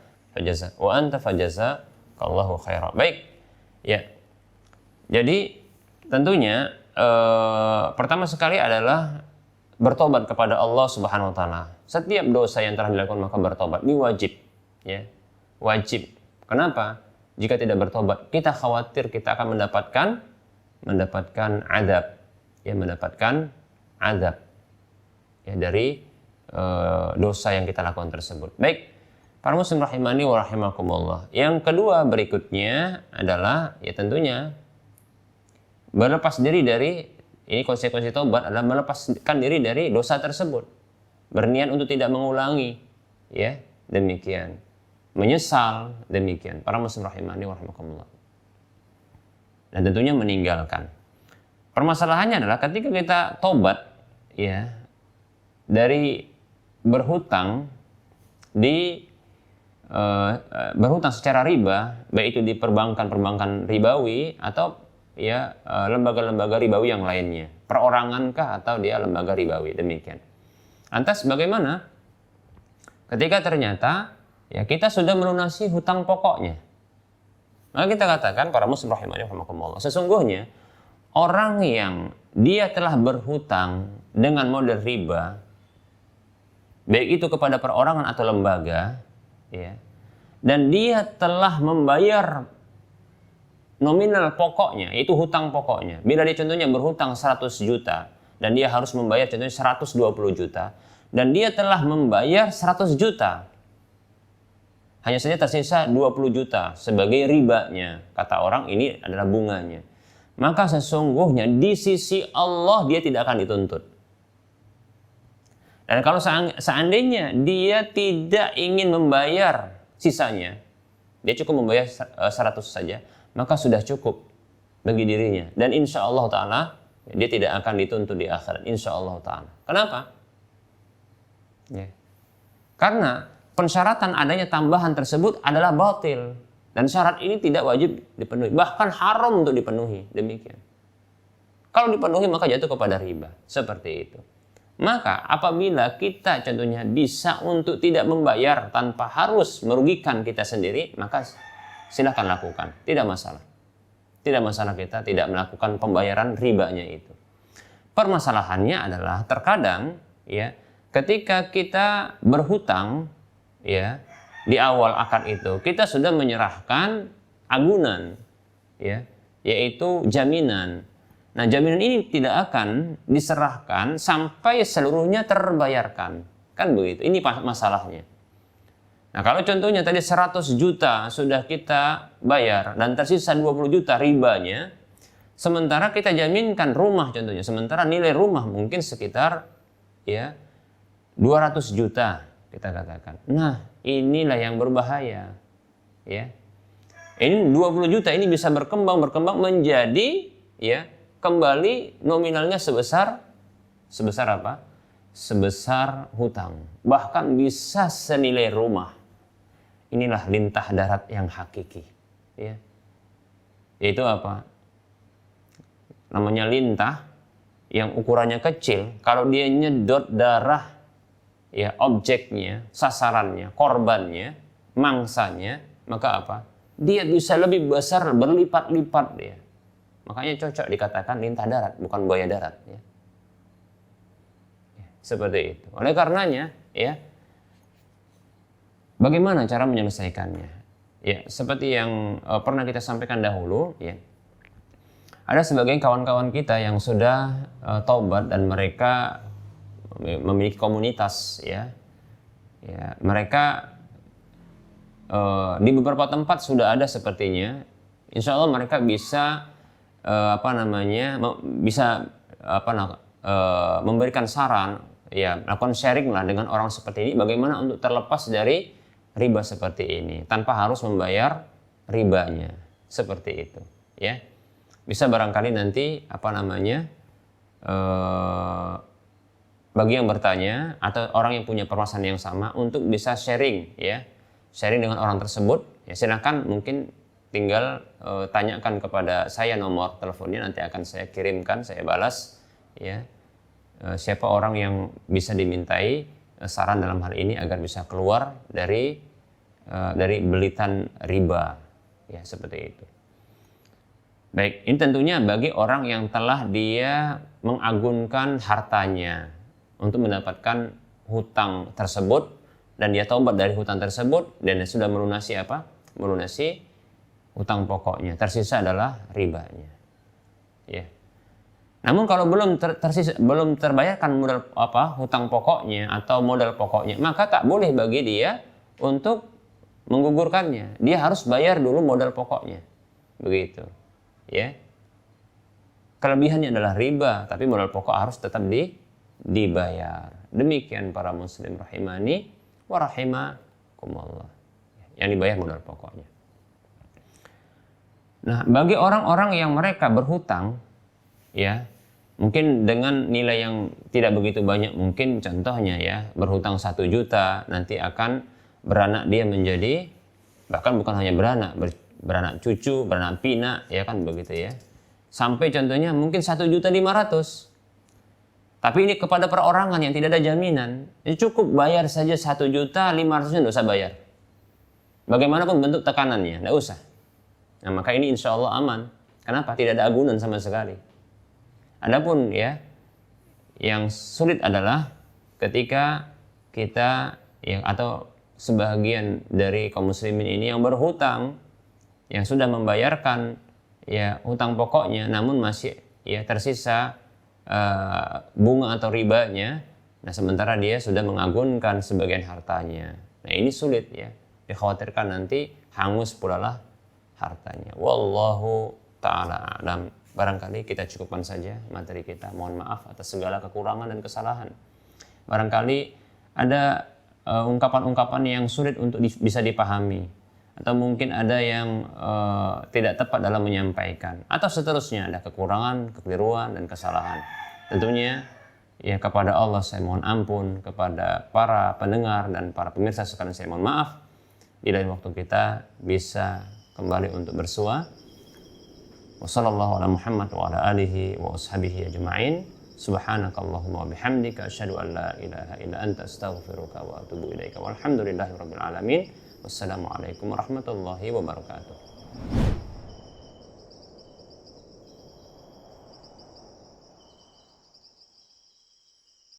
fajazakallahu khairah. Baik. Ya. Jadi tentunya pertama sekali adalah bertobat kepada Allah Subhanahu wa taala. Setiap dosa yang telah dilakukan maka bertobat. Ini wajib, ya. Wajib. Kenapa? Jika tidak bertobat, kita khawatir kita akan mendapatkan azab. Ya, mendapatkan azab ya dari dosa yang kita lakukan tersebut. Baik, para muslim rahimani wa rahimakumullah. Yang kedua berikutnya adalah ya tentunya berlepas diri dari, ini konsekuensi taubat adalah melepaskan diri dari dosa tersebut. Berniat untuk tidak mengulangi, ya, demikian. Menyesal, demikian. Para muslim rahimani wa rahimakumullah. Dan tentunya meninggalkan. Permasalahannya adalah ketika kita taubat, ya, dari berhutang berhutang secara riba, baik itu di perbankan ribawi atau ya lembaga-lembaga ribawi yang lainnya, perorangankah atau dia lembaga ribawi, demikian. Lantas bagaimana ketika ternyata ya kita sudah melunasi hutang pokoknya? Maka kita katakan para muslim rahimani rahimakumullah, sesungguhnya orang yang dia telah berhutang dengan model riba, baik itu kepada perorangan atau lembaga, ya, dan dia telah membayar nominal pokoknya, yaitu hutang pokoknya. Bila dia contohnya berhutang 100 juta dan dia harus membayar contohnya 120 juta dan dia telah membayar 100 juta, hanya saja tersisa 20 juta sebagai ribanya. Kata orang ini adalah bunganya. Maka sesungguhnya di sisi Allah dia tidak akan dituntut. Dan kalau seandainya dia tidak ingin membayar sisanya, dia cukup membayar 100 saja, maka sudah cukup bagi dirinya. Dan insya Allah Ta'ala dia tidak akan dituntut di akhirat. Insya Allah Ta'ala. Kenapa? Ya. Karena pensyaratan adanya tambahan tersebut adalah batil. Dan syarat ini tidak wajib dipenuhi. Bahkan haram untuk dipenuhi. Demikian. Kalau dipenuhi maka jatuh kepada riba. Seperti itu. Maka apabila kita contohnya bisa untuk tidak membayar tanpa harus merugikan kita sendiri, maka silakan lakukan. Tidak masalah. Tidak masalah kita tidak melakukan pembayaran ribanya itu. Permasalahannya adalah terkadang ya ketika kita berhutang ya di awal akad itu kita sudah menyerahkan agunan ya, yaitu jaminan. Nah, jaminan ini tidak akan diserahkan sampai seluruhnya terbayarkan. Kan begitu. Ini masalahnya. Nah, kalau contohnya tadi 100 juta sudah kita bayar dan tersisa 20 juta ribanya, sementara kita jaminkan rumah contohnya, sementara nilai rumah mungkin sekitar ya 200 juta kita katakan. Nah, inilah yang berbahaya. Ya. Ini 20 juta ini bisa berkembang menjadi ya kembali nominalnya sebesar apa? Sebesar hutang. Bahkan bisa senilai rumah. Inilah lintah darat yang hakiki. Ya. Yaitu apa? Namanya lintah yang ukurannya kecil. Kalau dia nyedot darah ya objeknya, sasarannya, korbannya, mangsanya, maka apa? Dia bisa lebih besar, berlipat-lipat dia. Makanya cocok dikatakan lintah darat, bukan buaya darat. Ya. Seperti itu. Oleh karenanya, ya, bagaimana cara menyelesaikannya? Ya, seperti yang pernah kita sampaikan dahulu, ya. Ada sebagian kawan-kawan kita yang sudah taubat dan mereka memiliki komunitas, ya. Ya, mereka di beberapa tempat sudah ada sepertinya. Insya Allah mereka bisa memberikan saran, ya, melakukan sharing lah dengan orang seperti ini, bagaimana untuk terlepas dari riba seperti ini tanpa harus membayar ribanya, seperti itu ya. Bisa barangkali nanti bagi yang bertanya atau orang yang punya permasalahan yang sama untuk bisa sharing ya, sharing dengan orang tersebut ya, silakan mungkin tinggal tanyakan kepada saya nomor teleponnya, nanti akan saya kirimkan, saya balas ya, siapa orang yang bisa dimintai saran dalam hal ini agar bisa keluar dari belitan riba ya, seperti itu. Baik, ini tentunya bagi orang yang telah dia mengagunkan hartanya untuk mendapatkan hutang tersebut dan dia taubat dari hutang tersebut dan dia sudah melunasi melunasi hutang pokoknya, tersisa adalah ribanya ya. Namun kalau belum terbayarkan modal hutang pokoknya atau modal pokoknya, maka tak boleh bagi dia untuk menggugurkannya. Dia harus bayar dulu modal pokoknya. Begitu. Ya. Kelebihannya adalah riba, tapi modal pokok harus tetap dibayar. Demikian para muslim rahimani wa rahimakumullah. Yang dibayar modal pokoknya. Nah, bagi orang-orang yang mereka berhutang ya, mungkin dengan nilai yang tidak begitu banyak, mungkin contohnya ya, berhutang 1 juta, nanti akan beranak dia menjadi, bahkan bukan hanya beranak cucu, beranak pinak, ya kan begitu ya. Sampai contohnya mungkin 1.500.000. Tapi ini kepada perorangan yang tidak ada jaminan, ini cukup bayar saja 1.500.000, tidak usah bayar. Bagaimanapun bentuk tekanannya, tidak usah. Nah, maka ini insya Allah aman. Kenapa? Tidak ada agunan sama sekali. Adapun ya, yang sulit adalah ketika kita ya, atau sebagian dari kaum muslimin ini yang berhutang, yang sudah membayarkan ya hutang pokoknya, namun masih ya tersisa bunga atau ribanya. Nah, sementara dia sudah mengagunkan sebagian hartanya. Nah, ini sulit ya. Dikhawatirkan nanti hangus pula lah hartanya. Wallahu ta'ala a'lam. Barangkali kita cukupkan saja materi kita. Mohon maaf atas segala kekurangan dan kesalahan. Barangkali ada ungkapan-ungkapan yang sulit untuk bisa dipahami, atau mungkin ada yang tidak tepat dalam menyampaikan, atau seterusnya ada kekurangan, kekeliruan dan kesalahan. Tentunya ya kepada Allah saya mohon ampun, kepada para pendengar dan para pemirsa sekalian saya mohon maaf. Di lain waktu kita bisa kembali untuk bersua. Wassallallahu ala Muhammad wa ala alihi wa ashabihi ajma'in. Subhanakallahumma wa bihamdika asyhadu an la ilaha illa anta astaghfiruka wa atubu ilaika. Walhamdulillahirabbil alamin. Wassalamualaikum warahmatullahi wabarakatuh.